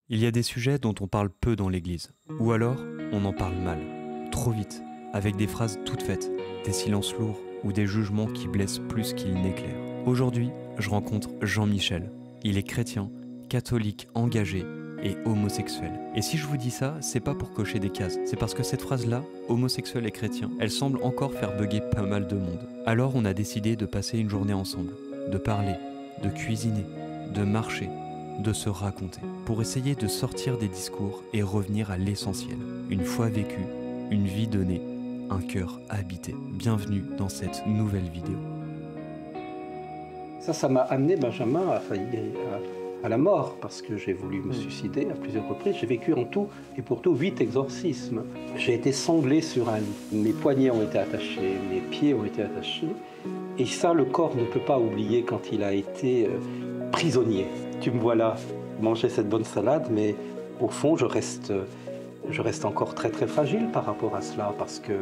Il y a des sujets dont on parle peu dans l'église, ou alors on en parle mal, trop vite, avec des phrases toutes faites, des silences lourds ou des jugements qui blessent plus qu'ils n'éclairent. Aujourd'hui, je rencontre Jean-Michel. Il est chrétien, catholique engagé et homosexuel. Et si je vous dis ça, c'est pas pour cocher des cases, c'est parce que cette phrase-là, homosexuel et chrétien, elle semble encore faire bugger pas mal de monde. Alors on a décidé de passer une journée ensemble, de parler, de cuisiner, de marcher, de se raconter, pour essayer de sortir des discours et revenir à l'essentiel. Une foi vécue, une vie donnée, un cœur habité. Bienvenue dans cette nouvelle vidéo. Ça m'a amené, Benjamin, à la mort, parce que j'ai voulu me suicider à plusieurs reprises. J'ai vécu en tout et pour tout 8 exorcismes. J'ai été sanglé sur un lit. Mes poignets ont été attachés, mes pieds ont été attachés. Et ça, le corps ne peut pas oublier quand il a été prisonnier. Tu me vois là manger cette bonne salade, mais au fond, je reste encore très très fragile par rapport à cela, parce que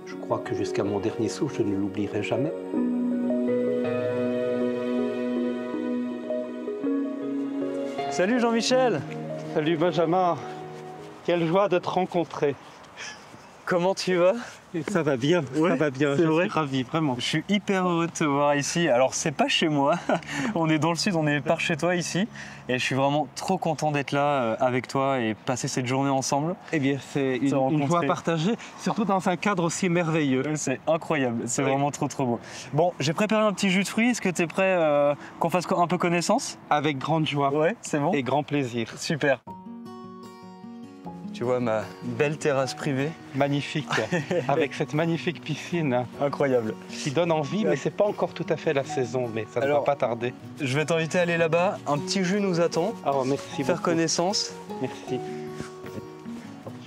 je crois que jusqu'à mon dernier souffle, je ne l'oublierai jamais. Salut Jean-Michel. Salut Benjamin, quelle joie de te rencontrer. Comment tu vas? Ça va bien, ouais, ça va bien, je suis ravi, vraiment. Je suis hyper heureux de te voir ici. Alors c'est pas chez moi, on est dans le sud, on est par chez toi ici. Et je suis vraiment trop content d'être là avec toi et passer cette journée ensemble. Eh bien c'est une joie partagée, surtout dans un cadre aussi merveilleux. C'est incroyable, c'est vraiment trop beau. Bon, j'ai préparé un petit jus de fruits, est-ce que tu es prêt qu'on fasse un peu connaissance? Avec grande joie. Ouais, c'est bon. Et grand plaisir. Super. Tu vois ma belle terrasse privée. Magnifique, avec cette magnifique piscine. Incroyable. Qui donne envie, mais c'est pas encore tout à fait la saison, mais ça ne va pas tarder. Je vais t'inviter à aller là-bas, un petit jus nous attend. Oh, merci Faire beaucoup. Connaissance. Merci.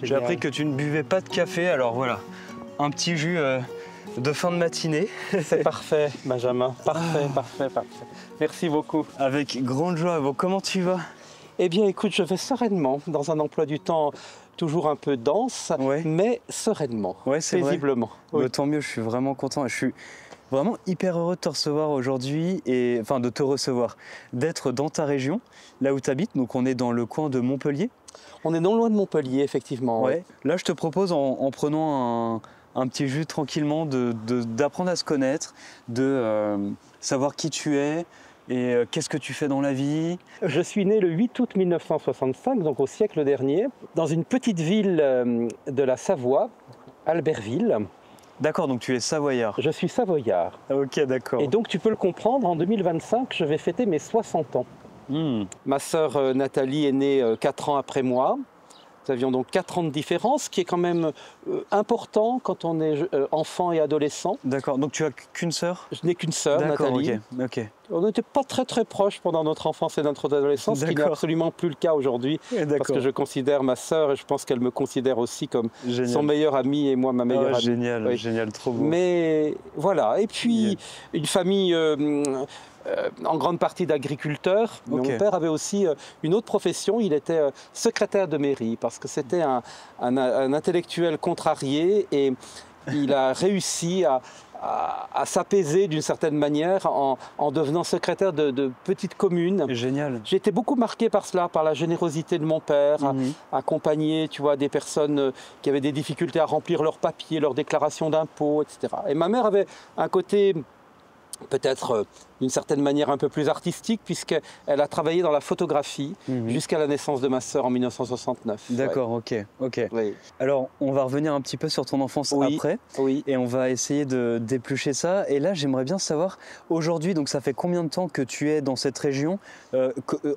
J'ai appris que tu ne buvais pas de café, alors voilà, un petit jus de fin de matinée. C'est parfait, Benjamin, parfait. Merci beaucoup. Avec grande joie. Bon, comment tu vas? Eh bien, écoute, je vais sereinement, dans un emploi du temps toujours un peu dense, ouais. Mais sereinement, ouais, paisiblement. Oui. Bah, tant mieux, je suis vraiment content. Je suis vraiment hyper heureux de te recevoir aujourd'hui, enfin de te recevoir, d'être dans ta région, là où tu habites. Donc on est dans le coin de Montpellier. On est non loin de Montpellier, effectivement. Ouais. Là, je te propose, en prenant un petit jus tranquillement, d'apprendre à se connaître, de savoir qui tu es, et qu'est-ce que tu fais dans la vie? Je suis né le 8 août 1965, donc au siècle dernier, dans une petite ville de la Savoie, Albertville. D'accord, donc tu es savoyard. Je suis savoyard. Ok, d'accord. Et donc tu peux le comprendre, en 2025, je vais fêter mes 60 ans. Ma sœur Nathalie est née 4 ans après moi. Nous avions donc 4 ans de différence, ce qui est quand même important quand on est enfant et adolescent. D'accord, donc tu as qu'une sœur? Je n'ai qu'une sœur, Nathalie. Ok. On n'était pas très proches pendant notre enfance et notre adolescence, ce qui n'est absolument plus le cas aujourd'hui. Parce que je considère ma sœur, et je pense qu'elle me considère aussi comme son meilleur ami et moi ma meilleure amie. Génial, oui. Génial, trop beau. Mais voilà, et puis une famille en grande partie d'agriculteurs. Mon père avait aussi une autre profession, il était secrétaire de mairie, parce que c'était un intellectuel contrarié et il a réussi à s'apaiser d'une certaine manière en devenant secrétaire de petites communes. Génial. J'ai été beaucoup marqué par cela, par la générosité de mon père, accompagner, tu vois, des personnes qui avaient des difficultés à remplir leurs papiers, leurs déclarations d'impôts, etc. Et ma mère avait un côté peut-être d'une certaine manière un peu plus artistique, puisqu'elle a travaillé dans la photographie jusqu'à la naissance de ma sœur en 1969. D'accord, ouais. ok. Oui. Alors, on va revenir un petit peu sur ton enfance après, et on va essayer de d'éplucher ça. Et là, j'aimerais bien savoir, aujourd'hui, donc ça fait combien de temps que tu es dans cette région?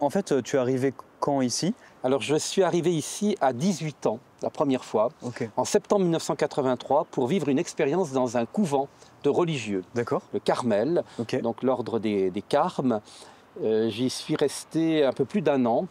En fait, tu es arrivé quand ici? Alors, je suis arrivé ici à 18 ans, la première fois, en septembre 1983, pour vivre une expérience dans un couvent de religieux, le Carmel, donc l'ordre des Carmes. J'y suis resté un peu plus d'1 an.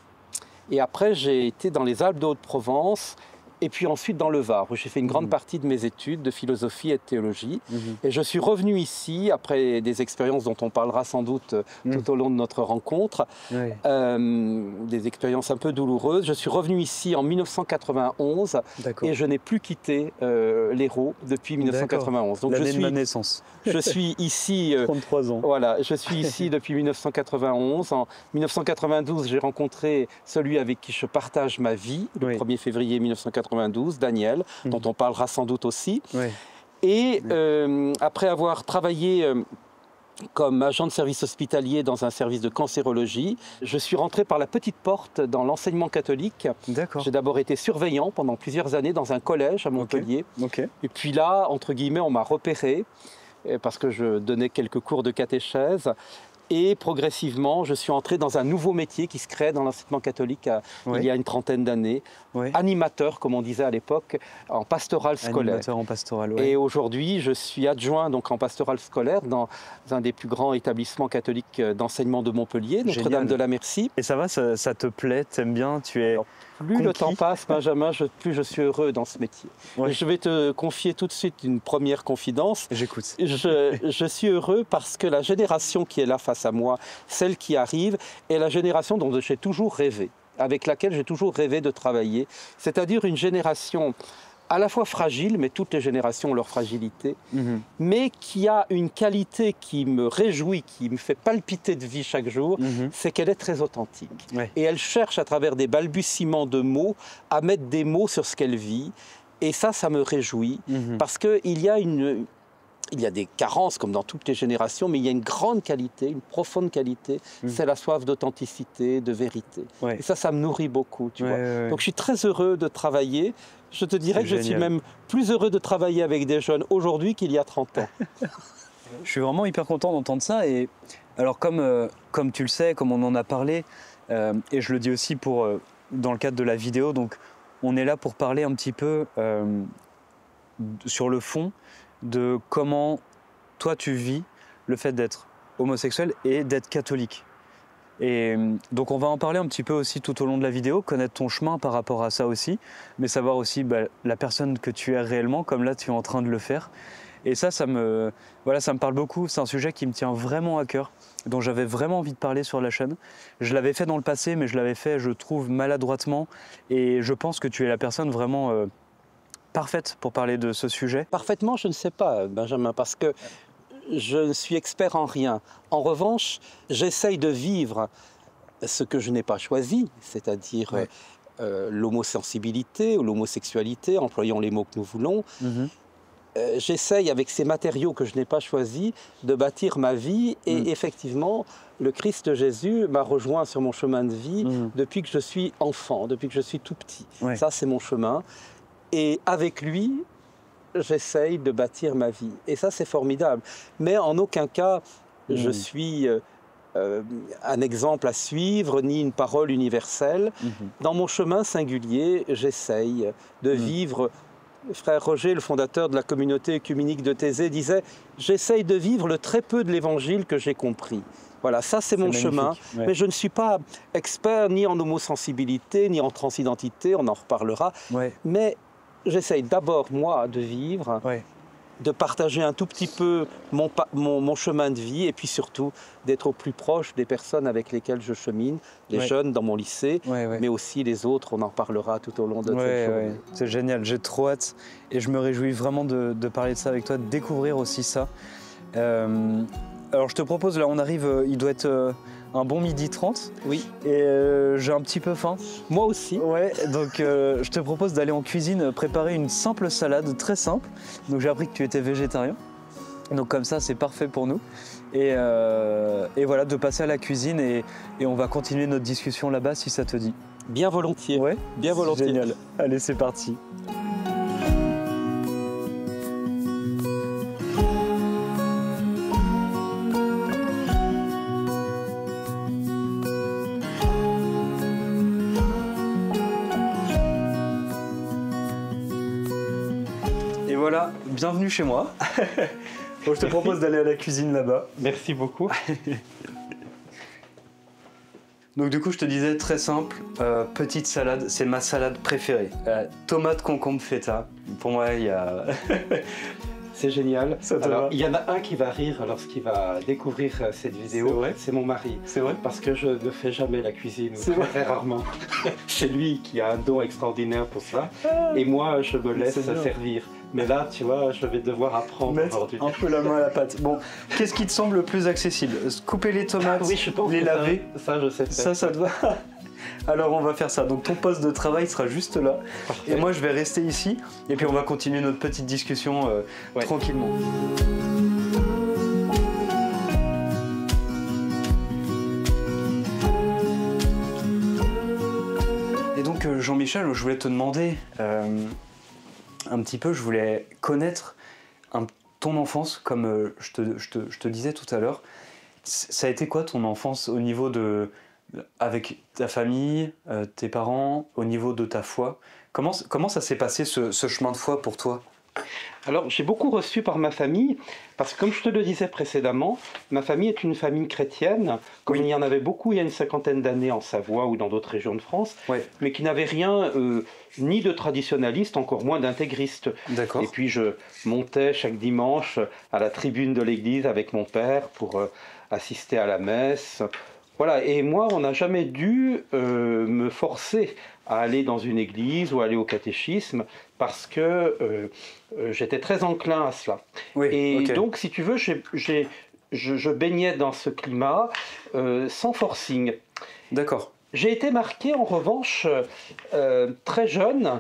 Et après, j'ai été dans les Alpes de Haute-Provence et puis ensuite dans le Var, où j'ai fait une grande partie de mes études de philosophie et de théologie. Et je suis revenu ici, après des expériences dont on parlera sans doute tout au long de notre rencontre, des expériences un peu douloureuses. Je suis revenu ici en 1991 et je n'ai plus quitté l'Hérault depuis 1991. Donc l'année de ma naissance. Je suis ici... 33 ans. Voilà, je suis ici depuis 1991. En 1992, j'ai rencontré celui avec qui je partage ma vie, le 1er février 1992, Daniel, dont on parlera sans doute aussi. Et après avoir travaillé comme agent de service hospitalier dans un service de cancérologie, je suis rentré par la petite porte dans l'enseignement catholique. J'ai d'abord été surveillant pendant plusieurs années dans un collège à Montpellier. Et puis là, entre guillemets, on m'a repéré parce que je donnais quelques cours de catéchèse. Et progressivement, je suis entré dans un nouveau métier qui se crée dans l'enseignement catholique il y a une trentaine d'années. Animateur, comme on disait à l'époque, en pastoral scolaire. Animateur en pastoral, Et aujourd'hui, je suis adjoint donc, en pastoral scolaire dans un des plus grands établissements catholiques d'enseignement de Montpellier, Notre-Dame de la Merci. Et ça va, ça te plaît, t'aimes bien, tu es... Plus le temps passe, Benjamin, plus je suis heureux dans ce métier. Je vais te confier tout de suite une première confidence. J'écoute. Je suis heureux parce que la génération qui est là face à moi, celle qui arrive, est la génération dont j'ai toujours rêvé, avec laquelle j'ai toujours rêvé de travailler. C'est-à-dire une génération à la fois fragile, mais toutes les générations ont leur fragilité, mais qui a une qualité qui me réjouit, qui me fait palpiter de vie chaque jour, c'est qu'elle est très authentique. Et elle cherche à travers des balbutiements de mots à mettre des mots sur ce qu'elle vit. Et ça me réjouit, parce qu'il y a des carences comme dans toutes les générations, mais il y a une grande qualité, une profonde qualité, c'est la soif d'authenticité, de vérité. Et ça me nourrit beaucoup, tu vois. Donc je suis très heureux de travailler. Je te dirais que je suis même plus heureux de travailler avec des jeunes aujourd'hui qu'il y a 30 ans. Je suis vraiment hyper content d'entendre ça. Et alors comme tu le sais, comme on en a parlé, et je le dis aussi dans le cadre de la vidéo, donc on est là pour parler un petit peu sur le fond de comment toi tu vis le fait d'être homosexuel et d'être catholique. Et donc on va en parler un petit peu aussi tout au long de la vidéo, connaître ton chemin par rapport à ça aussi, mais savoir aussi la personne que tu es réellement, comme là tu es en train de le faire. Et ça me parle beaucoup, c'est un sujet qui me tient vraiment à cœur, dont j'avais vraiment envie de parler sur la chaîne. Je l'avais fait dans le passé, mais je l'avais fait, je trouve, maladroitement, et je pense que tu es la personne vraiment parfaite pour parler de ce sujet. Parfaitement, je ne sais pas, Benjamin, parce que je ne suis expert en rien. En revanche, j'essaye de vivre ce que je n'ai pas choisi, c'est-à-dire l'homosensibilité ou l'homosexualité, employons les mots que nous voulons. J'essaye, avec ces matériaux que je n'ai pas choisis, de bâtir ma vie. Et effectivement, le Christ Jésus m'a rejoint sur mon chemin de vie depuis que je suis enfant, depuis que je suis tout petit. Ça, c'est mon chemin. Et avec lui, j'essaye de bâtir ma vie. Et ça, c'est formidable. Mais en aucun cas, je suis un exemple à suivre, ni une parole universelle. Dans mon chemin singulier, j'essaye de vivre... Frère Roger, le fondateur de la communauté œcuménique de Thésée, disait « J'essaye de vivre le très peu de l'évangile que j'ai compris ». Voilà, ça c'est mon chemin, mais je ne suis pas expert ni en homosensibilité, ni en transidentité, on en reparlera. Mais j'essaye d'abord, moi, de vivre, de partager un tout petit peu mon chemin de vie, et puis surtout d'être au plus proche des personnes avec lesquelles je chemine, les jeunes dans mon lycée, mais aussi les autres, on en parlera tout au long de cette journée. C'est génial, j'ai trop hâte, et je me réjouis vraiment de parler de ça avec toi, de découvrir aussi ça. Alors je te propose, là on arrive, il doit être un bon 12h30. Oui. Et j'ai un petit peu faim. Moi aussi. Ouais, donc je te propose d'aller en cuisine préparer une simple salade, très simple. Donc j'ai appris que tu étais végétarien. Donc comme ça c'est parfait pour nous. Et voilà, de passer à la cuisine et on va continuer notre discussion là-bas si ça te dit. Bien volontiers. Ouais, bien volontiers. Génial. Allez, c'est parti. Voilà, bienvenue chez moi. Bon, je te propose d'aller à la cuisine là-bas. Merci beaucoup. Donc du coup, je te disais, très simple, petite salade, c'est ma salade préférée. Tomate, concombre, feta. Pour moi, il y a... C'est génial. Alors, il y en a un qui va rire lorsqu'il va découvrir cette vidéo. C'est mon mari. C'est vrai. Parce que je ne fais jamais la cuisine, très rarement. C'est lui qui a un don extraordinaire pour ça. Et moi, je me laisse servir. Mais là, tu vois, je vais devoir apprendre aujourd'hui. Un peu la main à la pâte. Bon, qu'est-ce qui te semble le plus accessible? Couper les tomates, oui, je pense les laver. Ça, je sais faire. Ça te va? Alors on va faire ça. Donc ton poste de travail sera juste là. Parfait. Et moi je vais rester ici. Et puis on va continuer notre petite discussion tranquillement. Et donc Jean-Michel, je voulais te demander un petit peu, je voulais connaître ton enfance, comme je te disais tout à l'heure. Ça a été quoi ton enfance au niveau de... avec ta famille, tes parents, au niveau de ta foi? Comment ça s'est passé ce chemin de foi pour toi? Alors, j'ai beaucoup reçu par ma famille, parce que comme je te le disais précédemment, ma famille est une famille chrétienne, comme il y en avait beaucoup il y a une 50aine d'années en Savoie ou dans d'autres régions de France, mais qui n'avait rien ni de traditionnaliste, encore moins d'intégriste. D'accord. Et puis je montais chaque dimanche à la tribune de l'église avec mon père pour assister à la messe. Voilà, et moi, on n'a jamais dû me forcer à aller dans une église ou aller au catéchisme parce que j'étais très enclin à cela. Oui, et donc, si tu veux, je baignais dans ce climat sans forcing. D'accord. J'ai été marqué, en revanche, très jeune.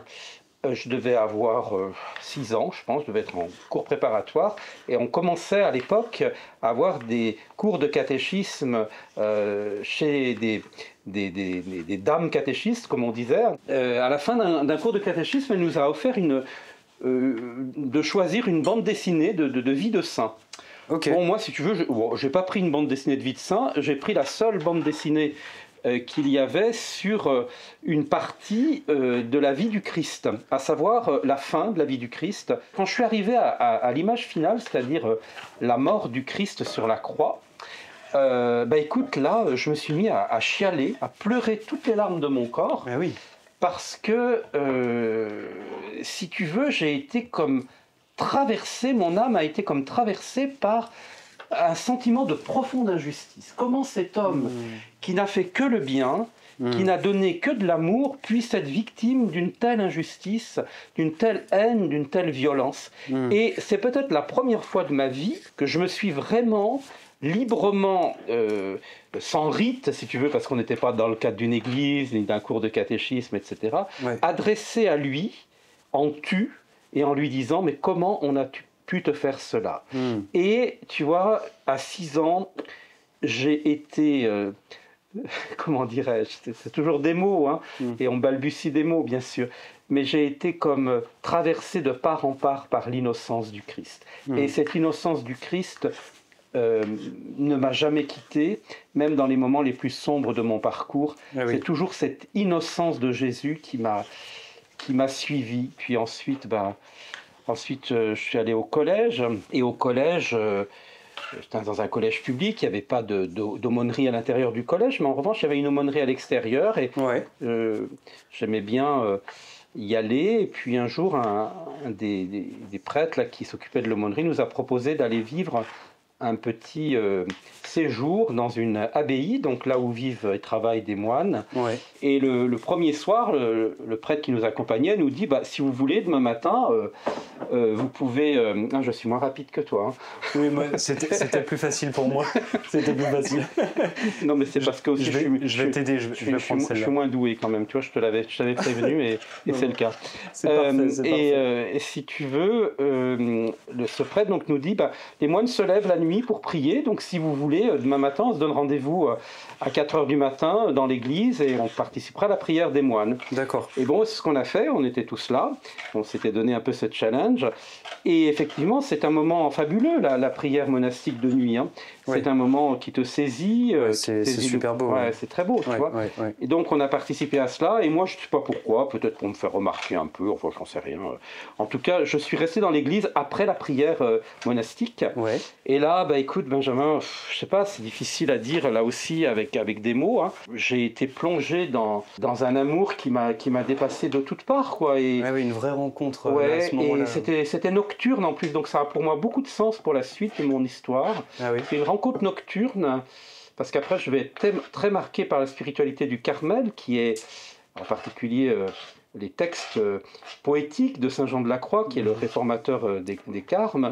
Je devais avoir 6 ans, je pense, je devais être en cours préparatoire. Et on commençait à l'époque à avoir des cours de catéchisme chez des dames catéchistes, comme on disait. À la fin d'un cours de catéchisme, elle nous a offert de choisir une bande dessinée de vie de saint. Okay. Bon, moi, si tu veux, je n'ai pas pris une bande dessinée de vie de saint, j'ai pris la seule bande dessinée qu'il y avait sur une partie de la vie du Christ, à savoir la fin de la vie du Christ. Quand je suis arrivé à l'image finale, c'est-à-dire la mort du Christ sur la croix, écoute, là, je me suis mis à chialer, à pleurer toutes les larmes de mon corps, oui. Parce que, si tu veux, j'ai été comme traversé, mon âme a été comme traversée par un sentiment de profonde injustice. Comment cet homme qui n'a fait que le bien, qui n'a donné que de l'amour, puisse être victime d'une telle injustice, d'une telle haine, d'une telle violence. Et c'est peut-être la première fois de ma vie que je me suis vraiment, librement, sans rite, si tu veux, parce qu'on n'était pas dans le cadre d'une église, ni d'un cours de catéchisme, etc., adressé à lui, en tu, et en lui disant « Mais comment on a pu te faire cela ?» Et tu vois, à 6 ans, j'ai été, comment dirais-je, c'est toujours des mots, hein, et on balbutie des mots, bien sûr, mais j'ai été comme traversé de part en part par l'innocence du Christ. Et cette innocence du Christ ne m'a jamais quitté, même dans les moments les plus sombres de mon parcours. C'est toujours cette innocence de Jésus qui m'a suivi. Puis ensuite, je suis allé au collège, et au collège, j'étais dans un collège public, il n'y avait pas d'aumônerie à l'intérieur du collège, mais en revanche, il y avait une aumônerie à l'extérieur, et j'aimais bien y aller. Et puis un jour, un des prêtres là, qui s'occupait de l'aumônerie nous a proposé d'aller vivre un petit séjour dans une abbaye, donc là où vivent et travaillent des moines. Et le premier soir, le prêtre qui nous accompagnait nous dit si vous voulez, demain matin, vous pouvez... je suis moins rapide que toi. Hein. Oui, c'était plus facile pour moi. C'était plus facile. Non, mais c'est parce que aussi, je vais t'aider, je vais prendre celle-là. Je suis moins doué quand même, tu vois, je t'avais prévenu et c'est le cas. C'est parfait. Et si tu veux, ce prêtre donc, nous dit, les moines se lèvent la nuit pour prier, donc si vous voulez, demain matin, on se donne rendez-vous à 4h du matin dans l'église et on participera à la prière des moines. D'accord. Et bon, c'est ce qu'on a fait, on était tous là, on s'était donné un peu ce challenge, et effectivement, c'est un moment fabuleux, la prière monastique de nuit. Hein. c'est un moment qui te saisit. C'est super beau. Ouais, c'est très beau, tu vois. Et donc on a participé à cela, et moi je ne sais pas pourquoi, peut-être pour me faire remarquer un peu, enfin j'en sais rien. En tout cas, je suis resté dans l'église après la prière monastique. Et là, bah écoute Benjamin, je sais pas, c'est difficile à dire là aussi avec des mots. Hein. J'ai été plongé dans un amour qui m'a dépassé de toutes parts, quoi. Et, oui, une vraie rencontre à ce moment-là. Et c'était nocturne en plus, donc ça a pour moi beaucoup de sens pour la suite de mon histoire. C'est une rencontre nocturne, parce qu'après je vais être très marqué par la spiritualité du Carmel, qui est en particulier les textes poétiques de Saint Jean de la Croix, qui est le réformateur des Carmes,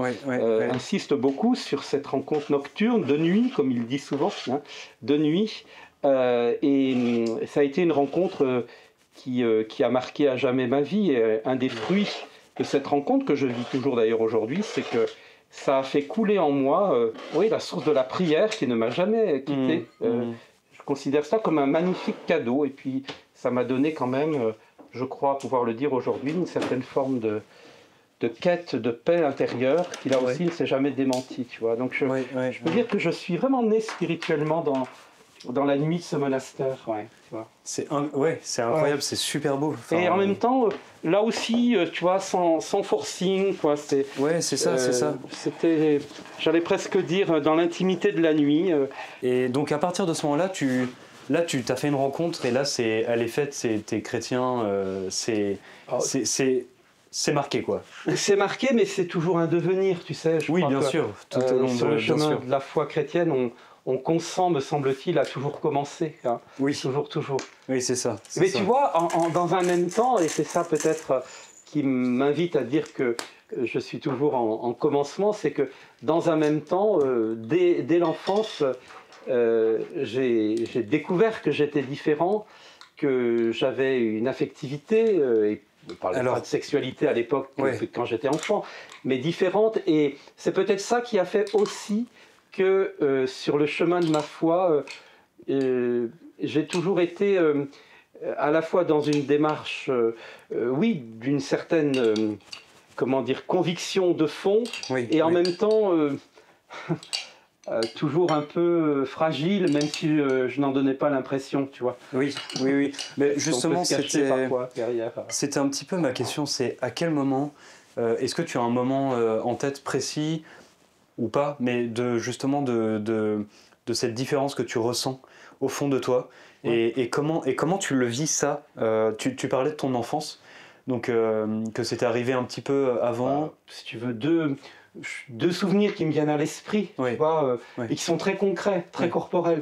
insiste beaucoup sur cette rencontre nocturne, de nuit, comme il dit souvent, hein, de nuit. Et ça a été une rencontre qui a marqué à jamais ma vie. Et un des fruits de cette rencontre, que je vis toujours d'ailleurs aujourd'hui, c'est que ça a fait couler en moi la source de la prière qui ne m'a jamais quitté. Je considère ça comme un magnifique cadeau, et puis ça m'a donné quand même, je crois pouvoir le dire aujourd'hui, une certaine forme de quête de paix intérieure qui là aussi ne s'est jamais démentie, tu vois. Donc je peux dire que je suis vraiment né spirituellement dans la nuit de ce monastère, tu vois. C'est incroyable, c'est super beau. Enfin, et en même temps, là aussi, tu vois, sans forcing, quoi. C'est ça. C'était, j'allais presque dire, dans l'intimité de la nuit. Et donc à partir de ce moment-là, tu t'as fait une rencontre, et là, elle est faite, t'es chrétien, c'est marqué, quoi. C'est marqué, mais c'est toujours un devenir, tu sais. Oui, bien sûr. Tout au long sur le chemin de la foi chrétienne, on consent, me semble-t-il, à toujours commencer. Hein. Oui. Toujours. Oui, c'est ça. Mais tu vois, dans un même temps, et c'est ça peut-être qui m'invite à dire que je suis toujours en commencement, c'est que dans un même temps, dès l'enfance, j'ai découvert que j'étais différent, que j'avais une affectivité, et on ne parlait pas de sexualité à l'époque quand j'étais enfant, mais différente. Et c'est peut-être ça qui a fait aussi que sur le chemin de ma foi, j'ai toujours été à la fois dans une démarche, d'une certaine, conviction de fond, et en même temps toujours un peu fragile, même si je n'en donnais pas l'impression, tu vois. Oui. Mais justement, c'était un petit peu ma question, c'est à quel moment, est-ce que tu as un moment en tête précis ou pas, mais justement de cette différence que tu ressens au fond de toi, et comment tu le vis, ça. Tu parlais de ton enfance, donc que c'était arrivé un petit peu avant. Si tu veux, deux souvenirs qui me viennent à l'esprit, tu vois, et qui sont très concrets, très corporels.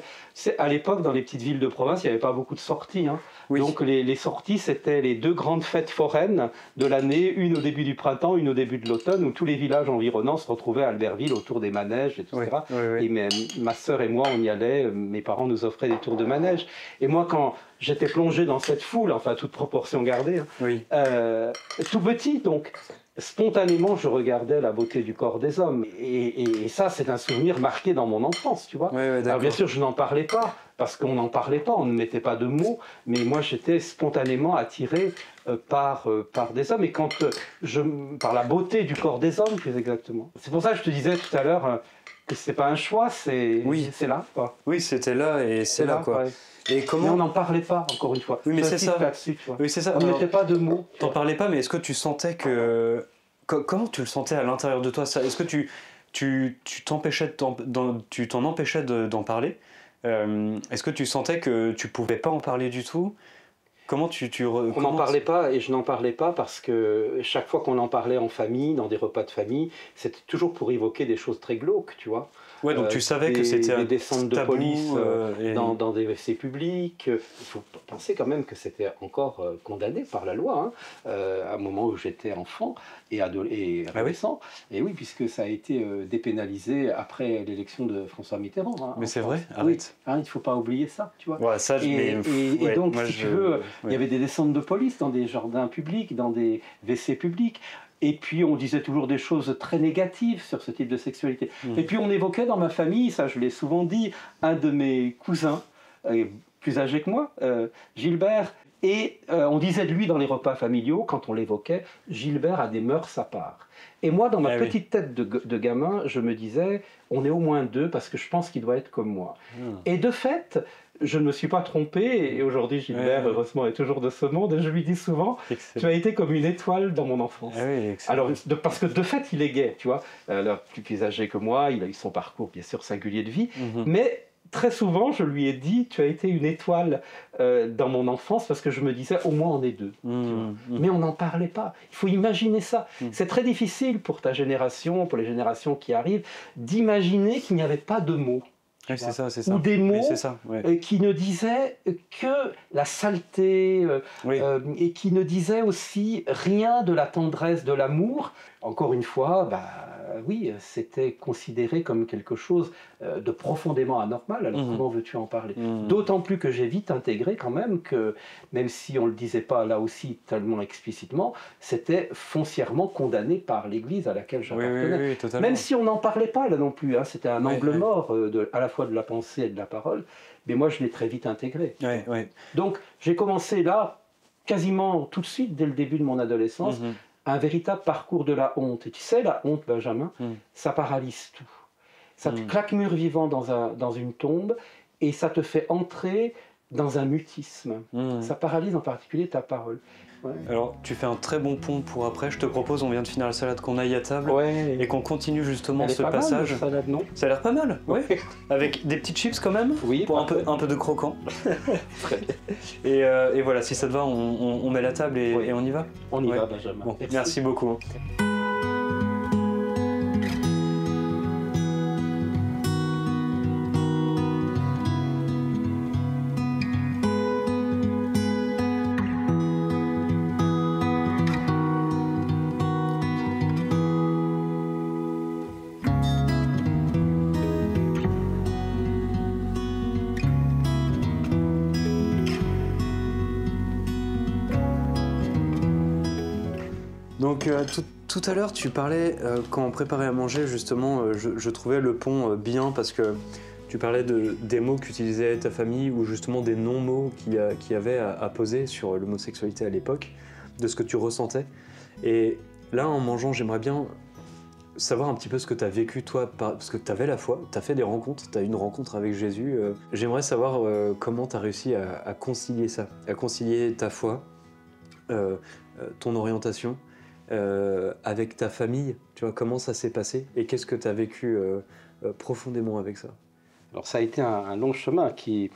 À l'époque, dans les petites villes de province, il n'y avait pas beaucoup de sorties. Hein. Donc les sorties, c'était les deux grandes fêtes foraines de l'année, une au début du printemps, une au début de l'automne, où tous les villages environnants se retrouvaient à Albertville autour des manèges, etc. Et ma sœur et moi, on y allait, mes parents nous offraient des tours de manège. Et moi, quand j'étais plongé dans cette foule, enfin toute proportion gardée, tout petit, donc spontanément, je regardais la beauté du corps des hommes. Et ça, c'est un souvenir marqué dans mon enfance, tu vois. Alors bien sûr, je n'en parlais pas, parce qu'on n'en parlait pas, on ne mettait pas de mots, mais moi, j'étais spontanément attiré par des hommes, et par la beauté du corps des hommes, plus exactement. C'est pour ça que je te disais tout à l'heure que c'est pas un choix, c'est là, quoi. Oui, c'était là, et c'est là, quoi. Et comment... Mais on n'en parlait pas, encore une fois. Oui, mais c'est ça. Oui, c'est ça. On ne mettait pas de mots. T'en parlais pas, mais est-ce que tu sentais que... Comment tu le sentais à l'intérieur de toi, ça? Est-ce que tu t'en empêchais d'en parler? Est-ce que tu sentais que tu pouvais pas en parler du tout? Comment On n'en parlait pas, et je n'en parlais pas parce que chaque fois qu'on en parlait en famille, dans des repas de famille, c'était toujours pour évoquer des choses très glauques, tu vois. Ouais, donc tu savais que c'était des descentes de police dans des WC publics. Il faut penser quand même que c'était encore condamné par la loi, hein, à un moment où j'étais enfant et adolescent. Et oui, puisque ça a été dépénalisé après l'élection de François Mitterrand. Hein, mais c'est vrai, arrête. Oui, il ne faut pas oublier ça, tu vois. Ouais, ça, et donc, si tu veux, il y avait des descentes de police dans des jardins publics, dans des WC publics. Et puis on disait toujours des choses très négatives sur ce type de sexualité. Et puis on évoquait dans ma famille, ça je l'ai souvent dit, un de mes cousins, plus âgé que moi, Gilbert, Et on disait de lui dans les repas familiaux, quand on l'évoquait, Gilbert a des mœurs à part. Et moi, dans ma petite tête de gamin, je me disais, on est au moins deux parce que je pense qu'il doit être comme moi. Et de fait, je ne me suis pas trompé, et aujourd'hui Gilbert, heureusement, est toujours de ce monde, et je lui dis souvent, tu as été comme une étoile dans mon enfance. Alors, parce que de fait, il est gai, tu vois. Alors, plus âgé que moi, il a eu son parcours, bien sûr, singulier de vie, mais très souvent, je lui ai dit, tu as été une étoile dans mon enfance, parce que je me disais, au moins on est deux. Mais on n'en parlait pas. Il faut imaginer ça. C'est très difficile pour ta génération, pour les générations qui arrivent, d'imaginer qu'il n'y avait pas de mots. C'est ça, c'est ça. Ou des mots qui ne disaient que la saleté et qui ne disaient aussi rien de la tendresse, de l'amour. Encore une fois, oui, c'était considéré comme quelque chose de profondément anormal. Alors comment veux-tu en parler? D'autant plus que j'ai vite intégré quand même que, même si on ne le disait pas là aussi tellement explicitement, c'était foncièrement condamné par l'Église à laquelle j'appartenais. Même si on n'en parlait pas là non plus, hein, c'était un angle mort à la fois de la pensée et de la parole, mais moi je l'ai très vite intégré. Donc j'ai commencé là, quasiment tout de suite, dès le début de mon adolescence, un véritable parcours de la honte. Et tu sais, la honte, Benjamin, ça paralyse tout. Ça te claque mur vivant dans une tombe et ça te fait entrer dans un mutisme. Ça paralyse en particulier ta parole. Alors, tu fais un très bon pont pour après. Je te propose, on vient de finir la salade, qu'on aille à table et qu'on continue justement ce passage. Mal, salade, non? Ça a l'air pas mal, avec des petites chips quand même, pour un peu de croquant. et voilà, si ça te va, on met la table et on y va. On y va, Benjamin. Bon, merci beaucoup. Donc tout à l'heure tu parlais, quand on préparait à manger justement, je trouvais le pont bien parce que tu parlais des mots qu'utilisait ta famille ou justement des non-mots qu'il y avait à poser sur l'homosexualité à l'époque, de ce que tu ressentais. Et là en mangeant, j'aimerais bien savoir un petit peu ce que tu as vécu toi, parce que tu avais la foi, tu as fait des rencontres, tu as eu une rencontre avec Jésus. J'aimerais savoir comment tu as réussi à concilier ça, à concilier ta foi, ton orientation, avec ta famille, tu vois, comment ça s'est passé et qu'est-ce que tu as vécu profondément avec ça? Alors ça a été un long chemin qui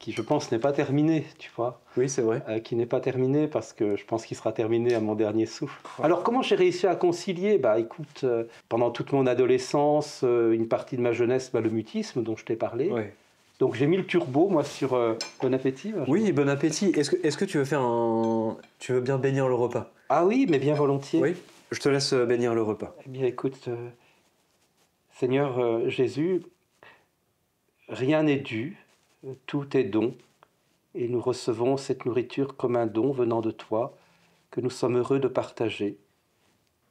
je pense n'est pas terminé, tu vois. Oui, c'est vrai. Qui n'est pas terminé parce que je pense qu'il sera terminé à mon dernier souffle. Alors comment j'ai réussi à concilier? Écoute, pendant toute mon adolescence, une partie de ma jeunesse, le mutisme dont je t'ai parlé. Donc j'ai mis le turbo, moi, sur bon appétit. Oui, bon appétit. Est-ce que tu veux faire tu veux bien bénir le repas? Ah oui, mais bien volontiers. Oui, je te laisse bénir le repas. Eh bien, écoute, Seigneur Jésus, rien n'est dû, tout est don, et nous recevons cette nourriture comme un don venant de toi, que nous sommes heureux de partager.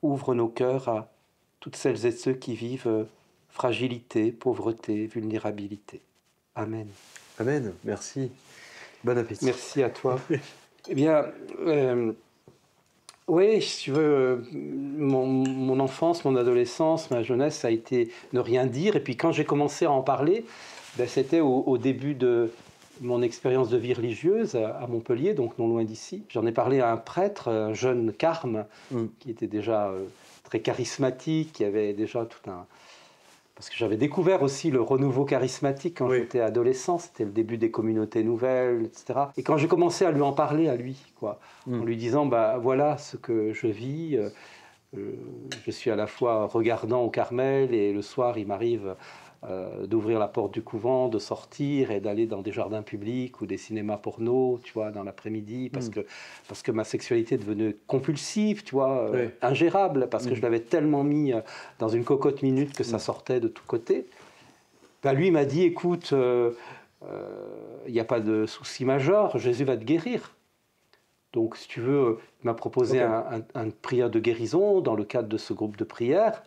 Ouvre nos cœurs à toutes celles et ceux qui vivent fragilité, pauvreté, vulnérabilité. Amen. Amen, merci. Bon appétit. Merci à toi. Eh bien, oui, si tu veux, mon enfance, mon adolescence, ma jeunesse, ça a été ne rien dire. Et puis quand j'ai commencé à en parler, c'était au début de mon expérience de vie religieuse à Montpellier, donc non loin d'ici. J'en ai parlé à un prêtre, un jeune carme, qui était déjà très charismatique, qui avait déjà tout un... Parce que j'avais découvert aussi le renouveau charismatique quand j'étais adolescent, c'était le début des communautés nouvelles, etc. Et quand j'ai commencé à lui en parler à lui, en lui disant, voilà ce que je vis, je suis à la fois regardant au Carmel et le soir il m'arrive d'ouvrir la porte du couvent, de sortir et d'aller dans des jardins publics ou des cinémas porno, tu vois, dans l'après-midi, parce que ma sexualité est devenue compulsive, tu vois, ingérable, parce que je l'avais tellement mis dans une cocotte minute que ça sortait de tous côtés. Lui m'a dit, écoute, il n'y a pas de souci majeur, Jésus va te guérir. Donc, si tu veux, il m'a proposé une prière de guérison dans le cadre de ce groupe de prière.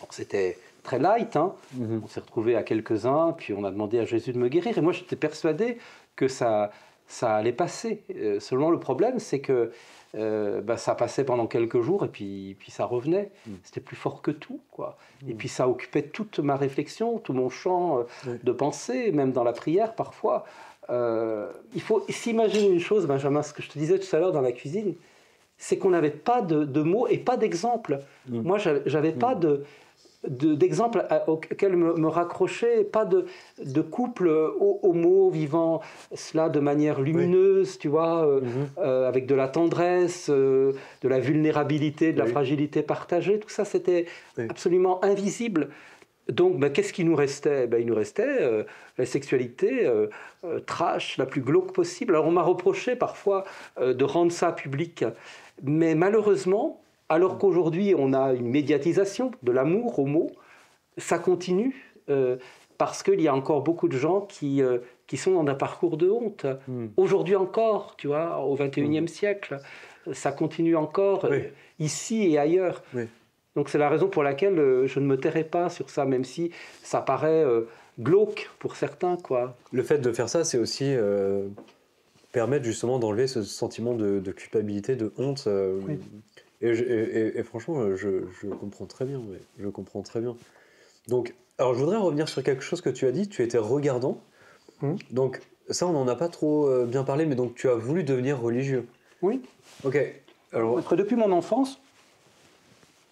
C'était très light, hein. On s'est retrouvés à quelques-uns, puis on a demandé à Jésus de me guérir. Et moi, j'étais persuadé que ça ça allait passer. Seulement le problème, c'est que ça passait pendant quelques jours et puis ça revenait. C'était plus fort que tout, quoi. Et puis ça occupait toute ma réflexion, tout mon champ de pensée, même dans la prière parfois. Il faut s'imaginer une chose, Benjamin, ce que je te disais tout à l'heure dans la cuisine, c'est qu'on n'avait pas de mots et pas d'exemples. Moi, j'avais pas d'exemple auquel me raccrocher, pas de couple homo vivant cela de manière lumineuse, tu vois, avec de la tendresse, de la vulnérabilité, de la fragilité partagée. Tout ça, c'était absolument invisible. Donc, qu'est-ce qui nous restait? Il nous restait la sexualité trash, la plus glauque possible. Alors, on m'a reproché parfois de rendre ça public, mais malheureusement, alors qu'aujourd'hui, on a une médiatisation de l'amour homo, ça continue parce qu'il y a encore beaucoup de gens qui sont dans un parcours de honte. Aujourd'hui encore, tu vois, au XXIe siècle, ça continue encore ici et ailleurs. Donc c'est la raison pour laquelle je ne me tairai pas sur ça, même si ça paraît glauque pour certains, quoi. Le fait de faire ça, c'est aussi permettre justement d'enlever ce sentiment de culpabilité, de honte. Et franchement, je comprends très bien. Je comprends très bien. Donc, alors je voudrais revenir sur quelque chose que tu as dit. Tu étais regardant. Donc ça, on n'en a pas trop bien parlé, mais donc tu as voulu devenir religieux. Oui. Ok. Alors, depuis mon enfance,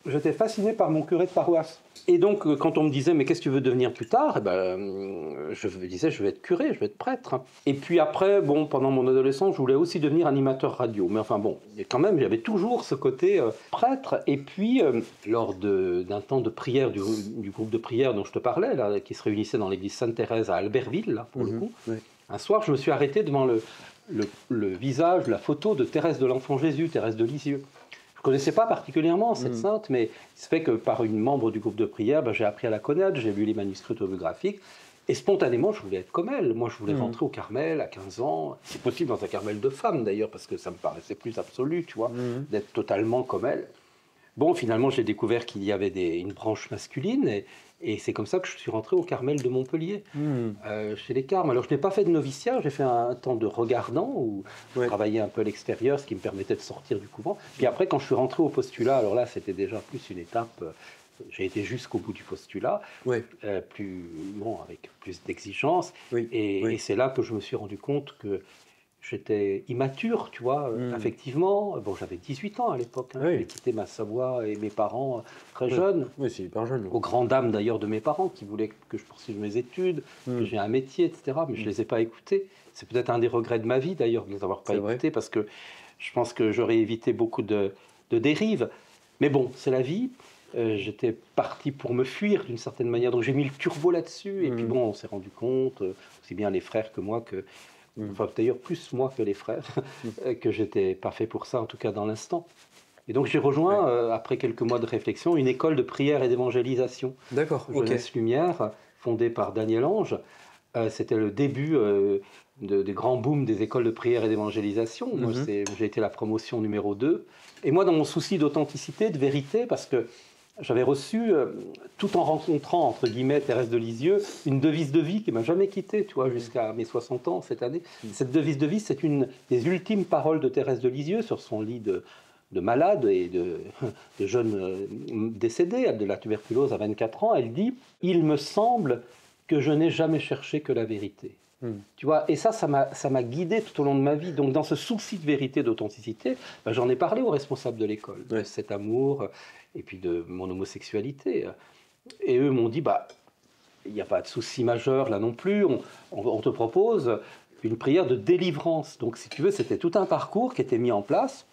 j'étais fasciné par mon curé de paroisse. Et donc, quand on me disait « mais qu'est-ce que tu veux devenir plus tard ?» je disais « je vais être curé, je vais être prêtre ». Et puis après, pendant mon adolescence, je voulais aussi devenir animateur radio. Mais enfin bon, et quand même, j'avais toujours ce côté prêtre. Et puis, lors d'un temps de prière, du groupe de prière dont je te parlais, là, qui se réunissait dans l'église Sainte-Thérèse à Albertville, là, pour le coup, un soir, je me suis arrêté devant le visage, la photo de Thérèse de l'Enfant Jésus, Thérèse de Lisieux. Je ne connaissais pas particulièrement cette sainte, mais il se fait que par une membre du groupe de prière, j'ai appris à la connaître, j'ai lu les manuscrits autobiographiques, et spontanément, je voulais être comme elle. Moi, je voulais rentrer au Carmel à 15 ans, c'est possible dans un Carmel de femme d'ailleurs, parce que ça me paraissait plus absolu, tu vois, d'être totalement comme elle. Bon, finalement, j'ai découvert qu'il y avait une branche masculine, et c'est comme ça que je suis rentré au Carmel de Montpellier, chez les Carmes. Alors, je n'ai pas fait de noviciat, j'ai fait un temps de regardant, où je travaillais un peu à l'extérieur, ce qui me permettait de sortir du couvent. Puis après, quand je suis rentré au postulat, alors là, c'était déjà plus une étape, j'ai été jusqu'au bout du postulat, avec plus d'exigence, et c'est là que je me suis rendu compte que j'étais immature, tu vois, affectivement. Bon, j'avais 18 ans à l'époque. J'ai quitté ma Savoie et mes parents très jeunes. Oui, c'est hyper jeune. Aux grandes dames d'ailleurs de mes parents qui voulaient que je poursuive mes études, que j'ai un métier, etc. Mais je ne les ai pas écoutés. C'est peut-être un des regrets de ma vie d'ailleurs de ne les avoir pas écoutés parce que je pense que j'aurais évité beaucoup de dérives. Mais bon, c'est la vie. J'étais parti pour me fuir d'une certaine manière. Donc j'ai mis le turbo là-dessus. Et puis bon, on s'est rendu compte, aussi bien les frères que moi, enfin d'ailleurs plus moi que les frères, que j'étais pas fait pour ça, en tout cas dans l'instant. Et donc j'ai rejoint, après quelques mois de réflexion, une école de prière et d'évangélisation. D'accord, Jeunesse Lumière, fondée par Daniel Ange. C'était le début des grands booms des écoles de prière et d'évangélisation. Moi, j'ai été la promotion numéro 2. Et moi, dans mon souci d'authenticité, de vérité, parce que j'avais reçu, tout en rencontrant, entre guillemets, Thérèse de Lisieux, une devise de vie qui ne m'a jamais quitté, tu vois, jusqu'à mes 60 ans cette année. Cette devise de vie, c'est une des ultimes paroles de Thérèse de Lisieux sur son lit de malade et de jeune décédé de la tuberculose à 24 ans. Elle dit « Il me semble que je n'ai jamais cherché que la vérité ». Tu vois, et ça m'a guidé tout au long de ma vie. Donc, dans ce souci de vérité, d'authenticité, j'en ai parlé aux responsables de l'école, de cet amour et puis de mon homosexualité. Et eux m'ont dit, il n'y a pas de souci majeur là non plus, on te propose une prière de délivrance. Donc, si tu veux, c'était tout un parcours qui était mis en place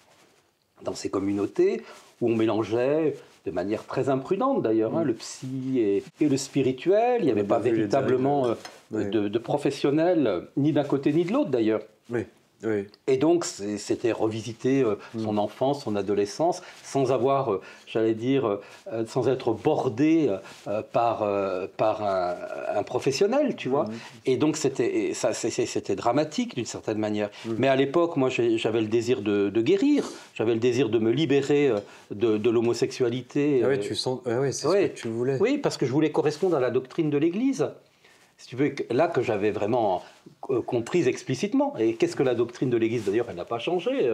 dans ces communautés où on mélangeait de manière très imprudente d'ailleurs, le psy et le spirituel. Il n'y avait pas véritablement de professionnels, ni d'un côté ni de l'autre d'ailleurs. Et donc, c'était revisiter son enfance, son adolescence, sans avoir, j'allais dire, sans être bordé par un professionnel, tu vois. Et donc, c'était dramatique d'une certaine manière. Mais à l'époque, moi, j'avais le désir de guérir, j'avais le désir de me libérer de l'homosexualité. Ah oui, c'est ce que tu voulais. Oui, parce que je voulais correspondre à la doctrine de l'Église. si tu veux, là que j'avais vraiment comprise explicitement. Et qu'est-ce que la doctrine de l'Église? D'ailleurs, elle n'a pas changé.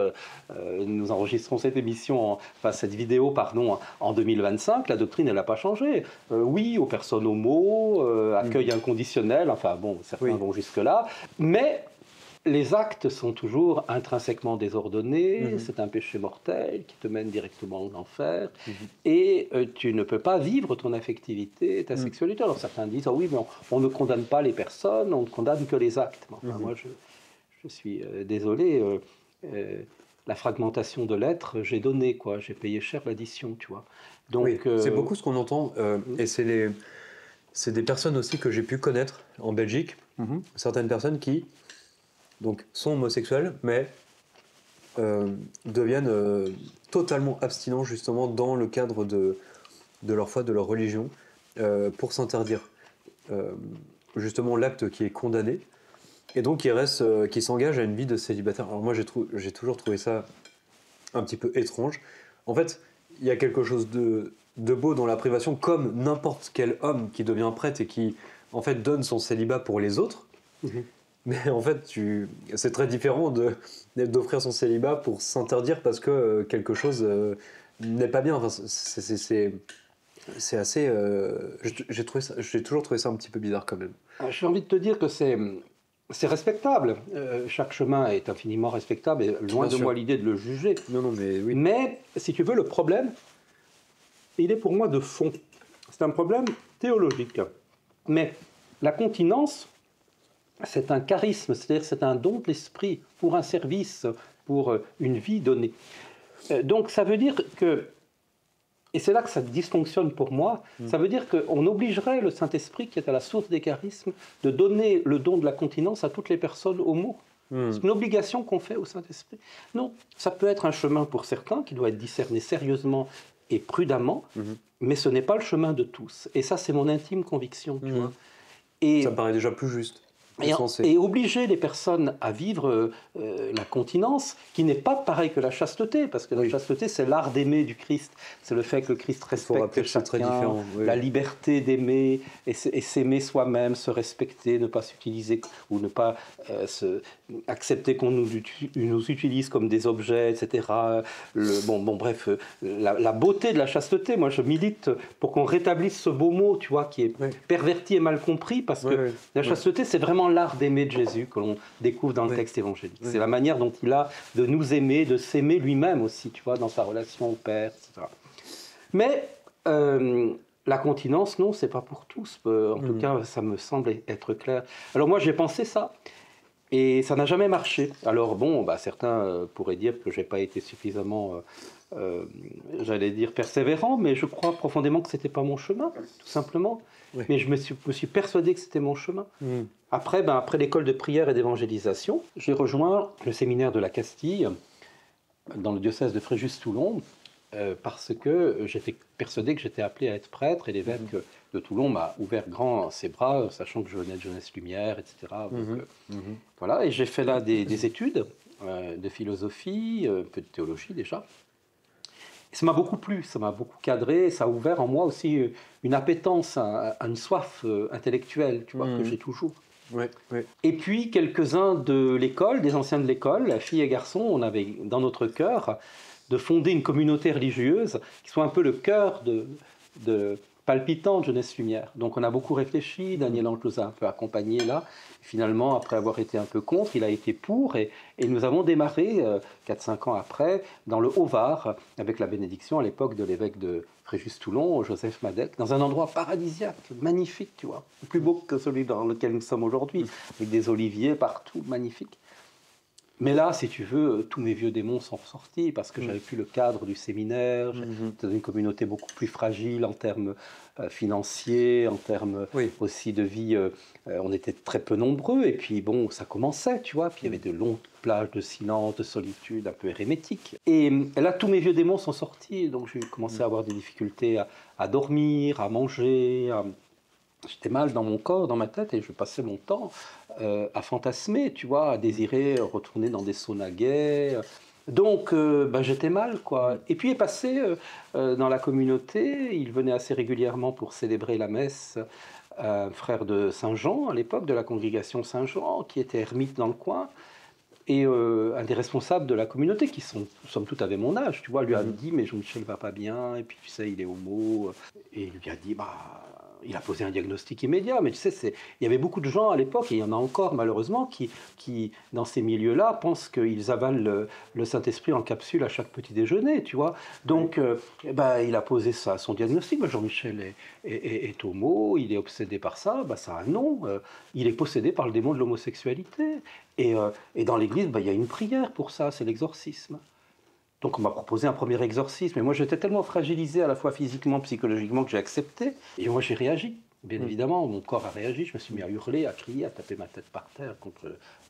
Nous enregistrons cette émission, enfin cette vidéo, pardon, en 2025. La doctrine, elle n'a pas changé. Oui, aux personnes homo, accueil inconditionnel, enfin bon, certains vont jusque-là. Mais les actes sont toujours intrinsèquement désordonnés, c'est un péché mortel qui te mène directement en enfer, et tu ne peux pas vivre ton affectivité, ta sexualité. Alors certains disent, oh oui, mais on ne condamne pas les personnes, on ne condamne que les actes. Enfin, moi, je suis désolé, la fragmentation de l'être, j'ai donné, quoi, j'ai payé cher l'addition, tu vois. Donc, c'est beaucoup ce qu'on entend, et c'est des personnes aussi que j'ai pu connaître en Belgique, certaines personnes qui donc, sont homosexuels, mais deviennent totalement abstinents justement dans le cadre de leur foi, de leur religion, pour s'interdire justement l'acte qui est condamné, et donc qui s'engagent à une vie de célibataire. Alors moi j'ai toujours trouvé ça un petit peu étrange. En fait, il y a quelque chose de beau dans la privation, comme n'importe quel homme qui devient prêtre et qui en fait donne son célibat pour les autres. Mais en fait, c'est très différent d'offrir son célibat pour s'interdire parce que quelque chose n'est pas bien. Enfin, c'est assez... j'ai toujours trouvé ça un petit peu bizarre quand même. J'ai envie de te dire que c'est respectable. Chaque chemin est infiniment respectable et loin de moi l'idée de le juger. Non, mais oui. Mais, si tu veux, le problème, il est pour moi de fond. C'est un problème théologique. Mais la continence, c'est un charisme, c'est-à-dire c'est un don de l'esprit pour un service, pour une vie donnée. Donc ça veut dire que, et c'est là que ça dysfonctionne pour moi, ça veut dire qu'on obligerait le Saint-Esprit, qui est à la source des charismes, de donner le don de la continence à toutes les personnes homo. C'est une obligation qu'on fait au Saint-Esprit. Non, ça peut être un chemin pour certains qui doit être discerné sérieusement et prudemment, mais ce n'est pas le chemin de tous. Et ça, c'est mon intime conviction, tu vois. Et ça me paraît déjà plus juste. Et obliger les personnes à vivre la continence, qui n'est pas pareil que la chasteté, parce que la chasteté, c'est l'art d'aimer du Christ. C'est le fait que le Christ respecte chacun, la liberté d'aimer et s'aimer soi-même, se respecter, ne pas s'utiliser ou ne pas accepter qu'on nous utilise comme des objets, etc. Bref, la beauté de la chasteté, moi je milite pour qu'on rétablisse ce beau mot, tu vois, qui est perverti et mal compris, parce que la chasteté, c'est vraiment l'art d'aimer de Jésus que l'on découvre dans le texte évangélique. C'est la manière dont il a de nous aimer, de s'aimer lui-même aussi, tu vois, dans sa relation au Père, etc. Mais la continence, non, c'est pas pour tous. En tout cas, ça me semble être clair. Alors moi, j'ai pensé ça, et ça n'a jamais marché. Alors bon, certains pourraient dire que j'ai pas été suffisamment, j'allais dire, persévérant, mais je crois profondément que c'était pas mon chemin, tout simplement. Mais je me suis persuadé que c'était mon chemin. Après, après l'école de prière et d'évangélisation, j'ai rejoint le séminaire de la Castille, dans le diocèse de Fréjus-Toulon, parce que j'étais persuadé que j'étais appelé à être prêtre, et l'évêque de Toulon m'a ouvert grand ses bras, sachant que je venais de Jeunesse Lumière, etc. Donc, voilà, et j'ai fait là des études de philosophie, un peu de théologie déjà. Et ça m'a beaucoup plu, ça m'a beaucoup cadré, ça a ouvert en moi aussi une appétence, une soif intellectuelle, tu vois, que j'ai toujours. Et puis, quelques-uns de l'école, des anciens de l'école, filles et garçons, on avait dans notre cœur de fonder une communauté religieuse qui soit un peu le cœur de palpitant de Jeunesse Lumière. Donc on a beaucoup réfléchi, Daniel Ange nous a un peu accompagnés là. Finalement, après avoir été un peu contre, il a été pour, et nous avons démarré, 4-5 ans après, dans le Haut-Var, avec la bénédiction à l'époque de l'évêque de Fréjus-Toulon, Joseph Madec, dans un endroit paradisiaque, magnifique, tu vois, plus beau que celui dans lequel nous sommes aujourd'hui, avec des oliviers partout, magnifique. Mais là, si tu veux, tous mes vieux démons sont ressortis parce que j'avais plus le cadre du séminaire, j'étais dans une communauté beaucoup plus fragile en termes financiers, en termes aussi de vie. On était très peu nombreux, et puis bon, ça commençait, tu vois, puis il y avait de longues plages de silence, de solitude, un peu érémétique. Et là, tous mes vieux démons sont sortis, donc j'ai commencé à avoir des difficultés à dormir, à manger, j'étais mal dans mon corps, dans ma tête, et je passais mon temps à fantasmer, tu vois, à désirer retourner dans des saunas gays. Donc, j'étais mal, quoi. Et puis est passé dans la communauté, il venait assez régulièrement pour célébrer la messe un frère de Saint-Jean à l'époque, de la congrégation Saint-Jean, qui était ermite dans le coin, et un des responsables de la communauté, qui sont, somme toute, avait mon âge, tu vois, lui a dit, mais Jean-Michel va pas bien, et puis tu sais, il est homo, et il lui a dit, il a posé un diagnostic immédiat, mais tu sais, il y avait beaucoup de gens à l'époque, et il y en a encore malheureusement, qui dans ces milieux-là, pensent qu'ils avalent le Saint-Esprit en capsule à chaque petit déjeuner, tu vois. Donc, il a posé ça, son diagnostic. Jean-Michel est homo, il est obsédé par ça, ça a un nom, il est possédé par le démon de l'homosexualité. Et dans l'Église, il y a une prière pour ça, c'est l'exorcisme. Donc on m'a proposé un premier exorcisme, et moi j'étais tellement fragilisé à la fois physiquement, psychologiquement, que j'ai accepté, et moi j'ai réagi. Bien évidemment, mon corps a réagi, je me suis mis à hurler, à crier, à taper ma tête par terre contre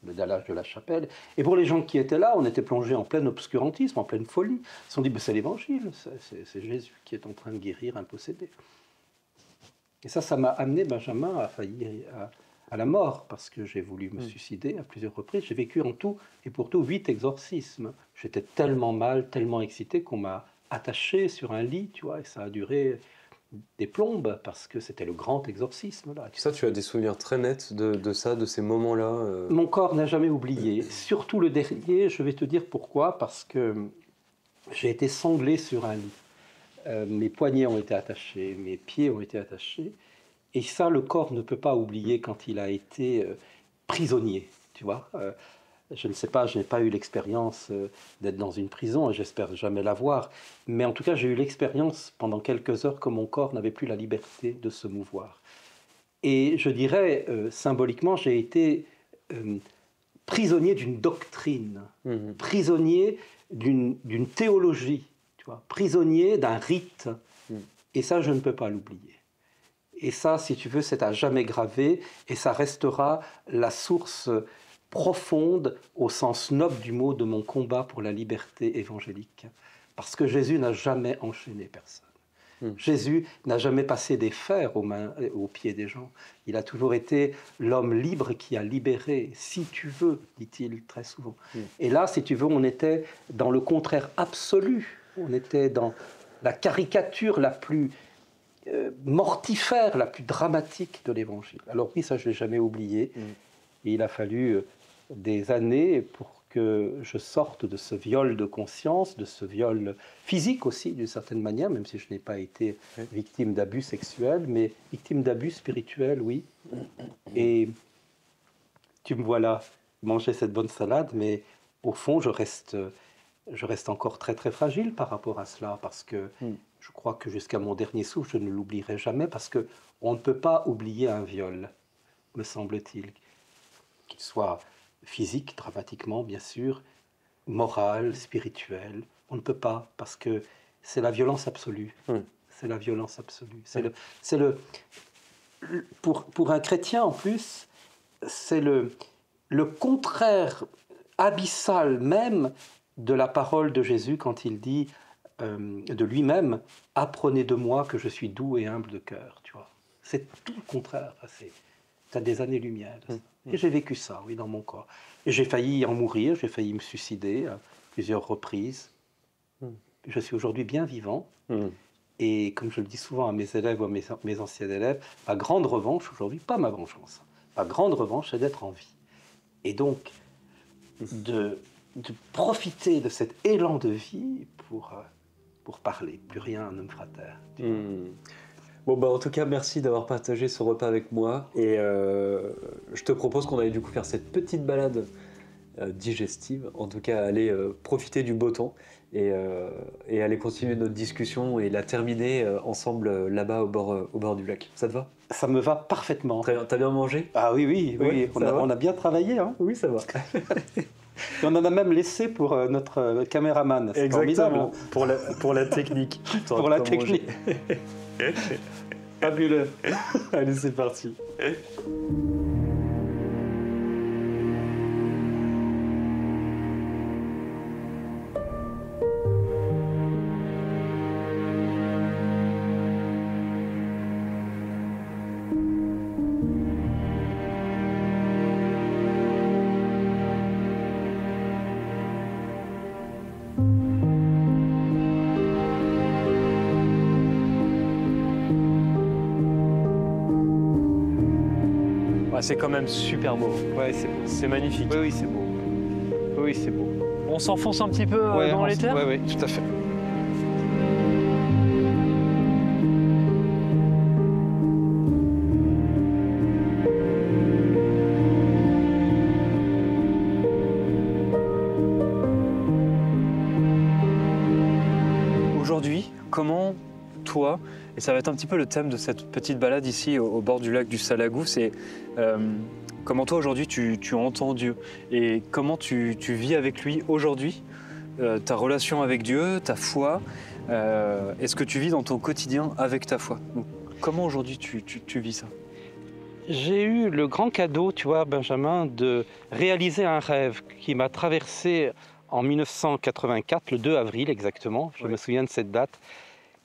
le dallage de la chapelle. Et pour les gens qui étaient là, on était plongés en plein obscurantisme, en pleine folie. Ils se sont dit, c'est l'Évangile, c'est Jésus qui est en train de guérir un possédé. Et ça m'a amené, Benjamin, à la mort, parce que j'ai voulu me suicider à plusieurs reprises. J'ai vécu en tout et pour tout 8 exorcismes. J'étais tellement mal, tellement excité qu'on m'a attaché sur un lit, tu vois, et ça a duré des plombes, parce que c'était le grand exorcisme. Là. Ça, tu as des souvenirs très nets de ça, de ces moments-là Mon corps n'a jamais oublié. Surtout le dernier, je vais te dire pourquoi, parce que j'ai été sanglé sur un lit. Mes poignets ont été attachés, mes pieds ont été attachés. Et ça, le corps ne peut pas oublier quand il a été prisonnier, tu vois. Je ne sais pas, je n'ai pas eu l'expérience d'être dans une prison, et j'espère jamais l'avoir. Mais en tout cas, j'ai eu l'expérience pendant quelques heures que mon corps n'avait plus la liberté de se mouvoir. Et je dirais, symboliquement, j'ai été prisonnier d'une doctrine, prisonnier d'une théologie, tu vois, prisonnier d'un rite. Et ça, je ne peux pas l'oublier. Et ça, si tu veux, c'est à jamais gravé, et ça restera la source profonde, au sens noble du mot, de mon combat pour la liberté évangélique. Parce que Jésus n'a jamais enchaîné personne. Jésus n'a jamais passé des fers aux pieds des gens. Il a toujours été l'homme libre qui a libéré, si tu veux, dit-il très souvent. Et là, si tu veux, on était dans le contraire absolu. On était dans la caricature la plus mortifère, la plus dramatique de l'Évangile. Alors oui, ça je ne l'ai jamais oublié. Et il a fallu des années pour que je sorte de ce viol de conscience, de ce viol physique aussi, d'une certaine manière, même si je n'ai pas été victime d'abus sexuels, mais victime d'abus spirituels, oui. Et tu me vois là manger cette bonne salade, mais au fond, je reste encore très très fragile par rapport à cela, parce que je crois que jusqu'à mon dernier souffle, je ne l'oublierai jamais, parce qu'on ne peut pas oublier un viol, me semble-t-il, qu'il soit physique, dramatiquement, bien sûr, moral, spirituel. On ne peut pas, parce que c'est la violence absolue. C'est la violence absolue. Pour un chrétien, en plus, c'est le contraire abyssal même de la parole de Jésus quand il dit de lui-même « Apprenez de moi que je suis doux et humble de cœur ». Tu vois, c'est tout le contraire. Tu as des années-lumière. Et j'ai vécu ça, oui, dans mon corps. Et j'ai failli en mourir, j'ai failli me suicider à plusieurs reprises. Je suis aujourd'hui bien vivant. Et comme je le dis souvent à mes élèves ou à mes anciens élèves, ma grande revanche aujourd'hui, pas ma vengeance, ma grande revanche, c'est d'être en vie. Et donc, de profiter de cet élan de vie pour parler. Plus rien ne me fera taire. Bon, en tout cas, merci d'avoir partagé ce repas avec moi. Et je te propose qu'on aille du coup faire cette petite balade digestive. En tout cas, aller profiter du beau temps et aller continuer notre discussion et la terminer ensemble là-bas au bord du lac. Ça te va ? Ça me va parfaitement. Très bien. T'as bien mangé ? Ah oui. On a bien travaillé. Hein. Oui, ça va. Et on en a même laissé pour notre caméraman. C'est exactement, pour la technique. Pour la technique. Fabuleux. Allez, c'est parti. Ah, c'est quand même super beau. Ouais, c'est beau. C'est magnifique. Oui, oui, c'est beau. Oui, c'est beau. On s'enfonce un petit peu dans les terres. Oui, tout à fait. Aujourd'hui, comment toi, et ça va être un petit peu le thème de cette petite balade ici au bord du lac du Salagou, c'est comment toi aujourd'hui tu entends Dieu et comment tu vis avec lui aujourd'hui, ta relation avec Dieu, ta foi, et ce que tu vis dans ton quotidien avec ta foi. Donc, comment aujourd'hui tu vis ça? J'ai eu le grand cadeau, tu vois, Benjamin, de réaliser un rêve qui m'a traversé en 1984, le 2 avril exactement, je me souviens de cette date,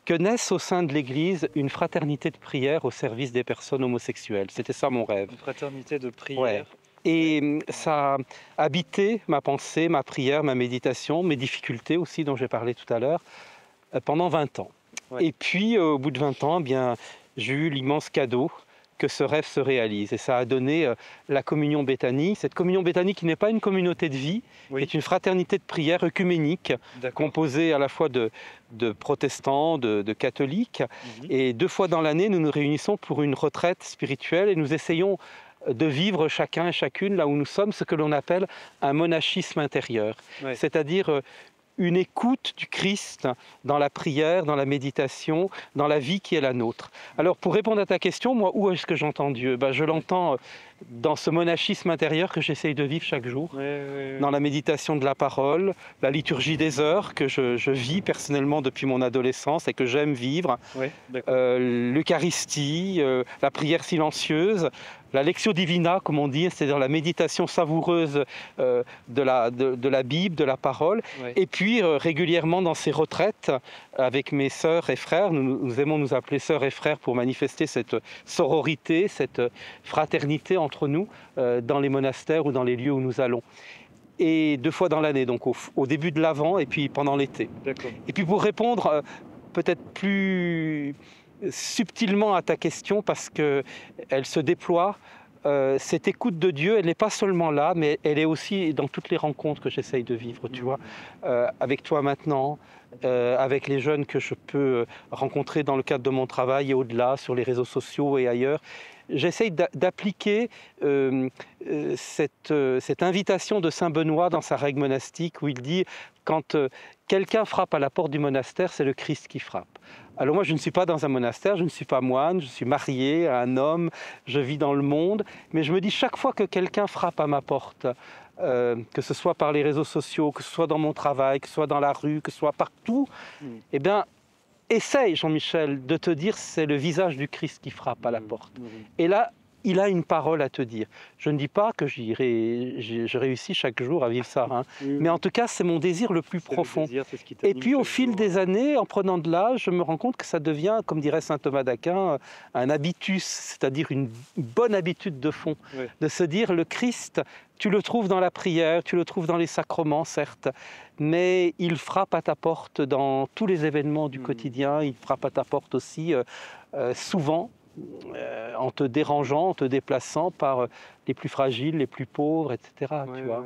que naisse au sein de l'Église une fraternité de prière au service des personnes homosexuelles. C'était ça mon rêve. Une fraternité de prière. Ouais. Et ça a habité ma pensée, ma prière, ma méditation, mes difficultés aussi dont j'ai parlé tout à l'heure, pendant 20 ans. Ouais. Et puis au bout de 20 ans, eh bien, j'ai eu l'immense cadeau que ce rêve se réalise. Et ça a donné la communion Béthanie. Cette communion Béthanie qui n'est pas une communauté de vie, qui est une fraternité de prière œcuménique, composée à la fois de protestants, de catholiques. Et 2 fois dans l'année, nous nous réunissons pour une retraite spirituelle et nous essayons de vivre chacun et chacune, là où nous sommes, ce que l'on appelle un monachisme intérieur. C'est-à-dire une écoute du Christ dans la prière, dans la méditation, dans la vie qui est la nôtre. Alors pour répondre à ta question, moi, où est-ce que j'entends Dieu? Je l'entends dans ce monachisme intérieur que j'essaye de vivre chaque jour, dans la méditation de la parole, la liturgie des heures que je vis personnellement depuis mon adolescence et que j'aime vivre, l'Eucharistie, la prière silencieuse, la lectio divina, comme on dit, c'est-à-dire la méditation savoureuse de la Bible, de la parole. Et puis régulièrement dans ces retraites, avec mes sœurs et frères, nous aimons nous appeler sœurs et frères pour manifester cette sororité, cette fraternité entre nous dans les monastères ou dans les lieux où nous allons. Et 2 fois dans l'année, donc au début de l'Avent et puis pendant l'été. Et puis pour répondre peut-être plus subtilement à ta question, parce qu'elle se déploie, cette écoute de Dieu, elle n'est pas seulement là, mais elle est aussi dans toutes les rencontres que j'essaye de vivre, tu vois, avec toi maintenant, avec les jeunes que je peux rencontrer dans le cadre de mon travail et au-delà, sur les réseaux sociaux et ailleurs. J'essaye d'appliquer cette invitation de Saint Benoît dans sa règle monastique où il dit « quand quelqu'un frappe à la porte du monastère, c'est le Christ qui frappe ». Alors moi, je ne suis pas dans un monastère, je ne suis pas moine, je suis marié à un homme, je vis dans le monde, mais je me dis chaque fois que quelqu'un frappe à ma porte, que ce soit par les réseaux sociaux, que ce soit dans mon travail, que ce soit dans la rue, que ce soit partout, eh bien, essaye, Jean-Michel, de te dire c'est le visage du Christ qui frappe à la porte. Et là, il a une parole à te dire. Je ne dis pas que je réussis chaque jour à vivre ça, hein. Mais en tout cas, c'est mon désir le plus profond. Et puis, au fil des années, en prenant de l'âge, je me rends compte que ça devient, comme dirait saint Thomas d'Aquin, un habitus, c'est-à-dire une bonne habitude de fond, de se dire le Christ, tu le trouves dans la prière, tu le trouves dans les sacrements, certes, mais il frappe à ta porte dans tous les événements du quotidien, il frappe à ta porte aussi souvent, en te dérangeant, en te déplaçant par les plus fragiles, les plus pauvres, etc. Tu vois.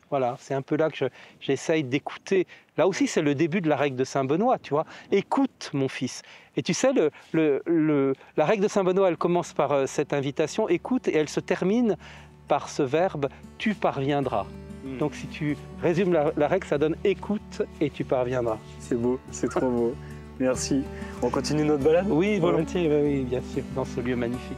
Voilà, c'est un peu là que j'essaye d'écouter. Là aussi, c'est le début de la règle de Saint Benoît, tu vois. Écoute, mon fils. Et tu sais, la règle de Saint Benoît, elle commence par cette invitation, écoute, et elle se termine par ce verbe, tu parviendras. Donc si tu résumes la règle, ça donne écoute et tu parviendras. C'est beau, c'est trop beau. Merci. On continue notre balade? Oui, volontiers, oui, bien sûr, dans ce lieu magnifique.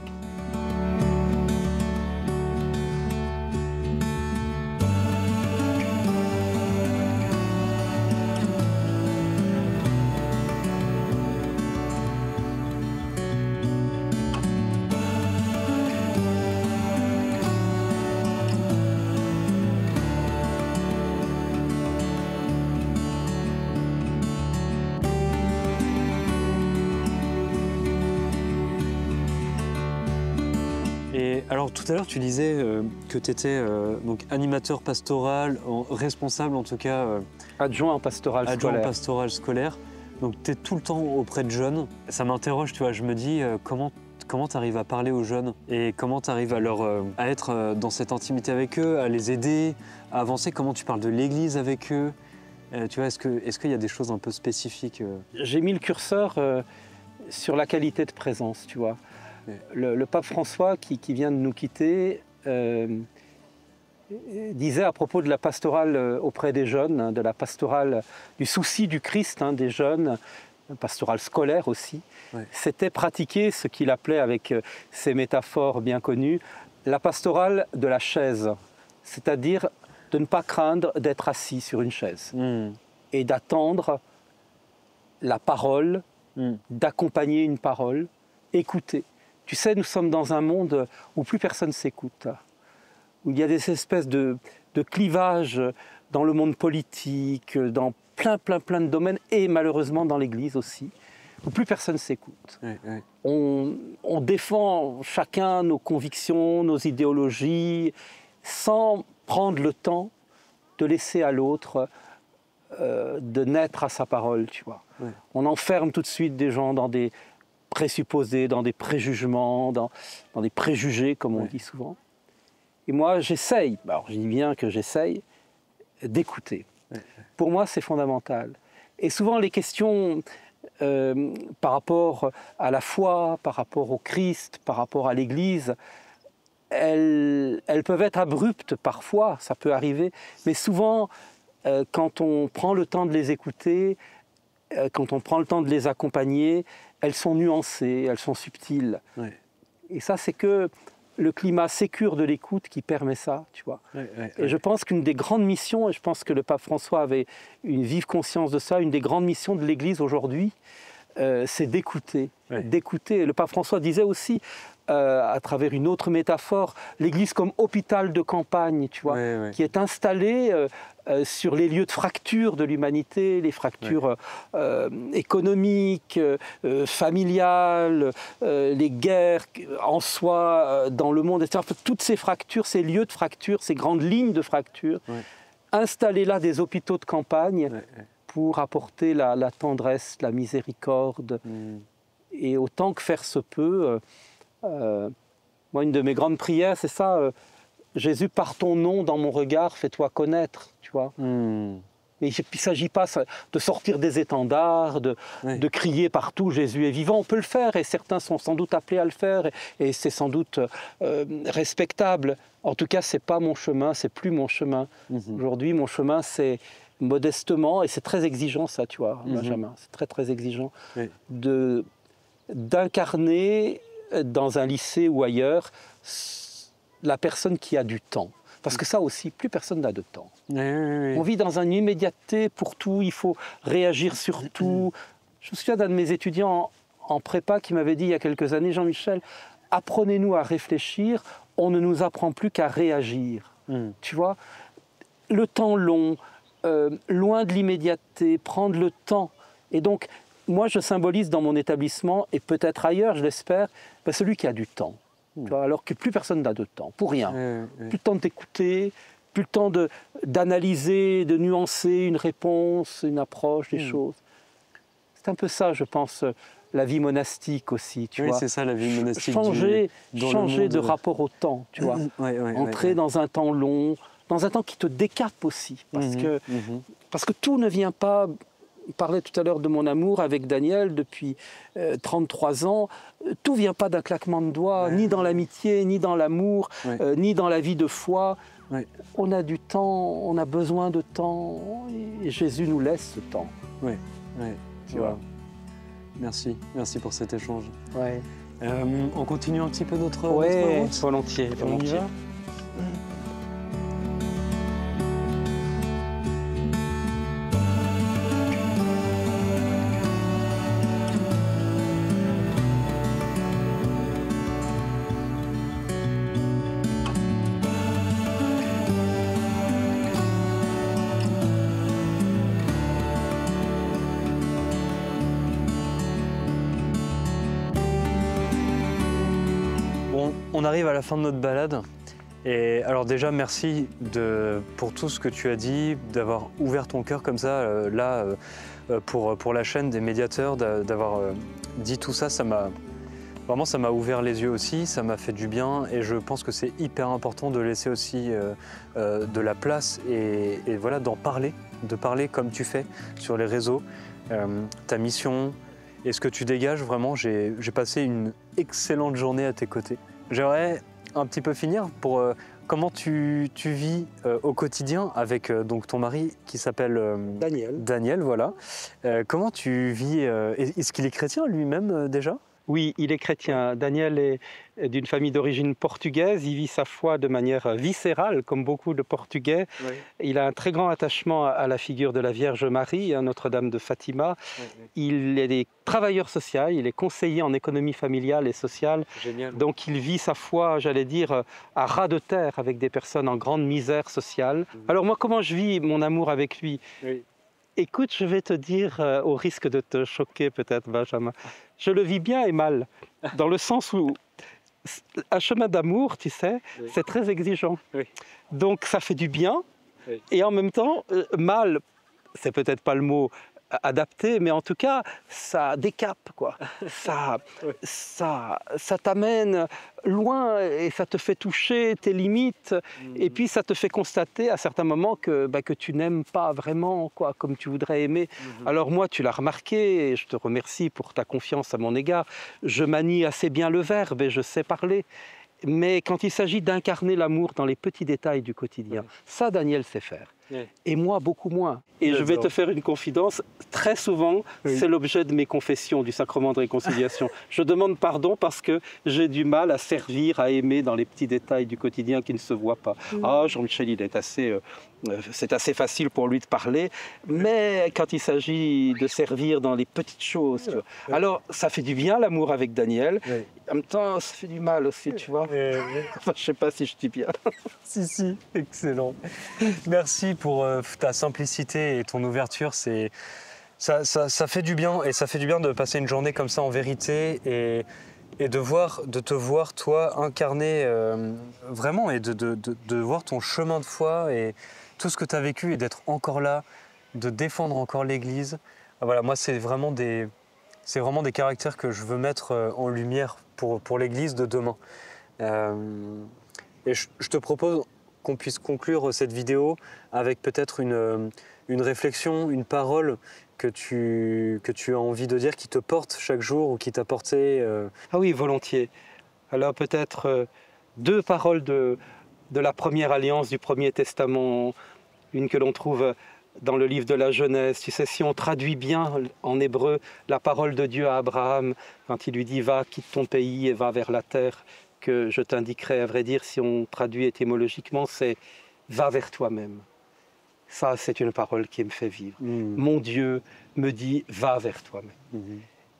Alors tout à l'heure tu disais que tu étais donc animateur pastoral, responsable en tout cas... adjoint en pastoral scolaire. Donc tu es tout le temps auprès de jeunes. Ça m'interroge, tu vois, je me dis comment comment tu arrives à parler aux jeunes et comment tu arrives à être dans cette intimité avec eux, à les aider, à avancer? Comment tu parles de l'Église avec eux? Tu vois, est-ce qu'il y a des choses un peu spécifiques? J'ai mis le curseur sur la qualité de présence, tu vois. Le pape François, qui vient de nous quitter, disait à propos de la pastorale auprès des jeunes, hein, de la pastorale du souci du Christ des jeunes, pastorale scolaire aussi, c'était pratiquer ce qu'il appelait avec ses métaphores bien connues, la pastorale de la chaise, c'est-à-dire de ne pas craindre d'être assis sur une chaise et d'attendre la parole, d'accompagner une parole, écouter. Tu sais, nous sommes dans un monde où plus personne s'écoute, où il y a des espèces de clivages dans le monde politique, dans plein de domaines, et malheureusement dans l'Église aussi, où plus personne s'écoute. On défend chacun nos convictions, nos idéologies, sans prendre le temps de laisser à l'autre de naître à sa parole, tu vois. On enferme tout de suite des gens dans des présupposés, dans des préjugements, dans des préjugés, comme on dit souvent. Et moi, j'essaye, alors je dis bien que j'essaye, d'écouter. Pour moi, c'est fondamental. Et souvent, les questions par rapport à la foi, par rapport au Christ, par rapport à l'Église, elles peuvent être abruptes parfois, ça peut arriver, mais souvent, quand on prend le temps de les écouter, quand on prend le temps de les accompagner, elles sont nuancées, elles sont subtiles. Et ça, c'est que le climat sécure de l'écoute qui permet ça, tu vois. Et je pense qu'une des grandes missions, et je pense que le pape François avait une vive conscience de ça, une des grandes missions de l'Église aujourd'hui, c'est d'écouter. D'écouter. Le pape François disait aussi, à travers une autre métaphore, l'Église comme hôpital de campagne, tu vois, qui est installé sur les lieux de fracture de l'humanité, les fractures économiques, familiales, les guerres en soi dans le monde, etc. Toutes ces fractures, ces lieux de fracture, ces grandes lignes de fracture, installer là des hôpitaux de campagne pour apporter la tendresse, la miséricorde, et autant que faire se peut. Moi, une de mes grandes prières, c'est ça, Jésus, par ton nom dans mon regard, fais-toi connaître, tu vois. Mais il ne s'agit pas de sortir des étendards, de crier partout Jésus est vivant. On peut le faire et certains sont sans doute appelés à le faire et c'est sans doute respectable. En tout cas, ce n'est pas mon chemin, c'est plus mon chemin. Aujourd'hui, mon chemin, c'est modestement, et c'est très exigeant ça, tu vois, Benjamin, c'est très exigeant, d'incarner dans un lycée ou ailleurs la personne qui a du temps. Parce que ça aussi, plus personne n'a de temps. On vit dans une immédiateté pour tout, il faut réagir sur tout. Je me souviens d'un de mes étudiants en prépa qui m'avait dit il y a quelques années, Jean-Michel, apprenez-nous à réfléchir, on ne nous apprend plus qu'à réagir. Tu vois, le temps long, loin de l'immédiateté, prendre le temps. Et donc, moi, je symbolise dans mon établissement, et peut-être ailleurs, je l'espère, celui qui a du temps. Tu vois, alors que plus personne n'a de temps, pour rien. Plus le temps de t'écouter, plus le temps d'analyser, de nuancer une réponse, une approche des choses. C'est un peu ça, je pense, la vie monastique aussi. Tu vois. C'est ça, la vie monastique. Changer de rapport au temps, tu vois. Entrer dans un temps long, dans un temps qui te décape aussi. Parce que tout ne vient pas... On parlait tout à l'heure de mon amour avec Daniel depuis 33 ans. Tout ne vient pas d'un claquement de doigts, ni dans l'amitié, ni dans l'amour, ni dans la vie de foi. On a du temps, on a besoin de temps, et Jésus nous laisse ce temps. Tu vois. Merci pour cet échange. On continue un petit peu notre route. Volontiers. On y va. On arrive à la fin de notre balade. Et alors déjà, merci pour tout ce que tu as dit, d'avoir ouvert ton cœur comme ça, pour la chaîne des médiateurs, d'avoir dit tout ça, ça Vraiment, ça m'a ouvert les yeux aussi, ça m'a fait du bien et je pense que c'est hyper important de laisser aussi de la place et voilà, d'en parler, de parler comme tu fais sur les réseaux, ta mission et ce que tu dégages. Vraiment, j'ai passé une excellente journée à tes côtés. J'aimerais un petit peu finir pour comment tu vis au quotidien avec donc ton mari qui s'appelle Daniel. Daniel, voilà. Comment tu vis est-ce qu'il est chrétien lui-même déjà? Oui, il est chrétien. Daniel est d'une famille d'origine portugaise. Il vit sa foi de manière viscérale, comme beaucoup de Portugais. Oui. Il a un très grand attachement à la figure de la Vierge Marie, à Notre-Dame de Fatima. Oui, oui. Il est travailleur social, il est conseiller en économie familiale et sociale. Génial. Donc il vit sa foi, j'allais dire, à ras de terre avec des personnes en grande misère sociale. Alors moi, comment je vis mon amour avec lui? Oui. Écoute, je vais te dire, au risque de te choquer peut-être, Benjamin, je le vis bien et mal, dans le sens où un chemin d'amour, tu sais, oui. C'est très exigeant. Oui. Donc ça fait du bien, oui. Et en même temps, mal, c'est peut-être pas le mot adapté, mais en tout cas, ça décape, quoi. Oui. ça t'amène loin et ça te fait toucher tes limites. Et puis ça te fait constater à certains moments que tu n'aimes pas vraiment, quoi, comme tu voudrais aimer. Alors moi, tu l'as remarqué et je te remercie pour ta confiance à mon égard. Je manie assez bien le verbe et je sais parler. Mais quand il s'agit d'incarner l'amour dans les petits détails du quotidien, ça, Daniel sait faire. Et moi, beaucoup moins. Et je vais te faire une confidence. Très souvent, c'est l'objet de mes confessions du sacrement de réconciliation. Je demande pardon parce que j'ai du mal à servir, à aimer dans les petits détails du quotidien qui ne se voient pas. Ah, Jean-Michel, il est assez... c'est assez facile pour lui de parler, mais quand il s'agit de servir dans les petites choses, tu vois. Alors ça fait du bien l'amour avec Daniel, en même temps ça fait du mal aussi, tu vois. Enfin, je ne sais pas si je dis bien. Si, excellent. Merci pour ta simplicité et ton ouverture. Ça fait du bien et ça fait du bien de passer une journée comme ça en vérité et de te voir toi incarner vraiment et de voir ton chemin de foi et tout ce que tu as vécu et d'être encore là, de défendre encore l'Église. Voilà, moi, c'est vraiment des caractères que je veux mettre en lumière pour l'Église de demain. Et je te propose qu'on puisse conclure cette vidéo avec peut-être une réflexion, une parole que tu as envie de dire, qui te porte chaque jour ou qui t'a porté. Ah oui, volontiers. Alors peut-être deux paroles de la première alliance du Premier Testament, une que l'on trouve dans le livre de la Genèse. Tu sais, si on traduit bien en hébreu la parole de Dieu à Abraham, quand il lui dit « Va, quitte ton pays et va vers la terre que je t'indiquerai », à vrai dire, si on traduit étymologiquement, c'est « Va vers toi-même ». Ça, c'est une parole qui me fait vivre. Mon Dieu me dit « Va vers toi-même ».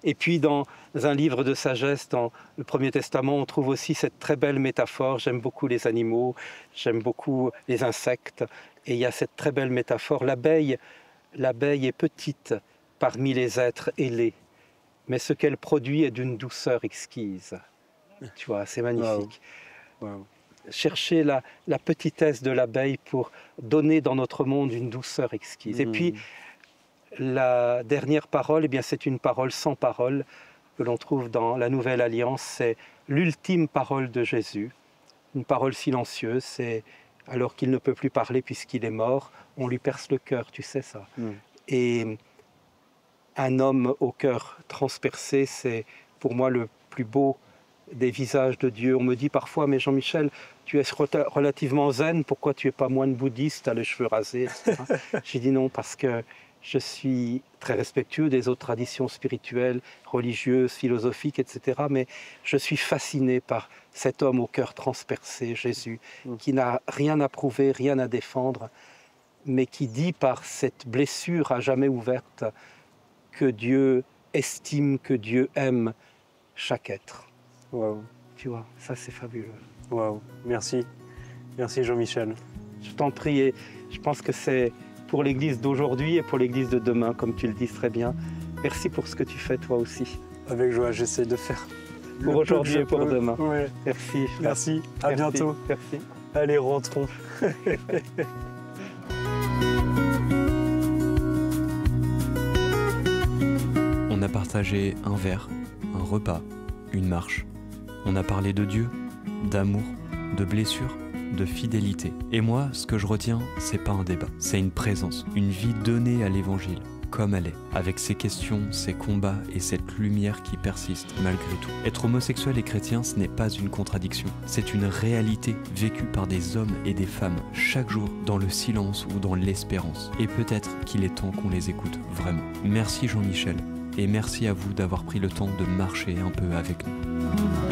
Et puis dans un livre de sagesse, dans le Premier Testament, on trouve aussi cette très belle métaphore. J'aime beaucoup les animaux, j'aime beaucoup les insectes. Et il y a cette très belle métaphore. L'abeille est petite parmi les êtres ailés, mais ce qu'elle produit est d'une douceur exquise. Tu vois, c'est magnifique. Wow. Chercher la petitesse de l'abeille pour donner dans notre monde une douceur exquise. Et puis, la dernière parole, eh bien, c'est une parole sans parole que l'on trouve dans la Nouvelle Alliance. C'est l'ultime parole de Jésus, une parole silencieuse. C'est alors qu'il ne peut plus parler puisqu'il est mort, on lui perce le cœur, tu sais ça. Et un homme au cœur transpercé, c'est pour moi le plus beau des visages de Dieu. On me dit parfois, mais Jean-Michel, tu es relativement zen, pourquoi tu n'es pas moine bouddhiste, tu as les cheveux rasés, etc. J'ai dit non, parce que je suis très respectueux des autres traditions spirituelles, religieuses, philosophiques, etc. Mais je suis fasciné par cet homme au cœur transpercé, Jésus, qui n'a rien à prouver, rien à défendre, mais qui dit par cette blessure à jamais ouverte que Dieu estime, que Dieu aime chaque être. Wow. Tu vois, ça c'est fabuleux. Wow, merci. Merci Jean-Michel. Je t'en prie, et je pense que c'est pour l'Église d'aujourd'hui et pour l'Église de demain, comme tu le dis très bien. Merci pour ce que tu fais toi aussi. Avec joie, j'essaie de faire. Pour aujourd'hui et pour demain. Ouais. Merci. Merci, à bientôt. Merci. Allez, rentrons. On a partagé un verre, un repas, une marche. On a parlé de Dieu, d'amour, de blessures, de fidélité. Et moi, ce que je retiens, c'est pas un débat, c'est une présence, une vie donnée à l'évangile, comme elle est, avec ses questions, ses combats et cette lumière qui persiste malgré tout. Être homosexuel et chrétien, ce n'est pas une contradiction, c'est une réalité vécue par des hommes et des femmes chaque jour, dans le silence ou dans l'espérance. Et peut-être qu'il est temps qu'on les écoute vraiment. Merci Jean-Michel, et merci à vous d'avoir pris le temps de marcher un peu avec nous.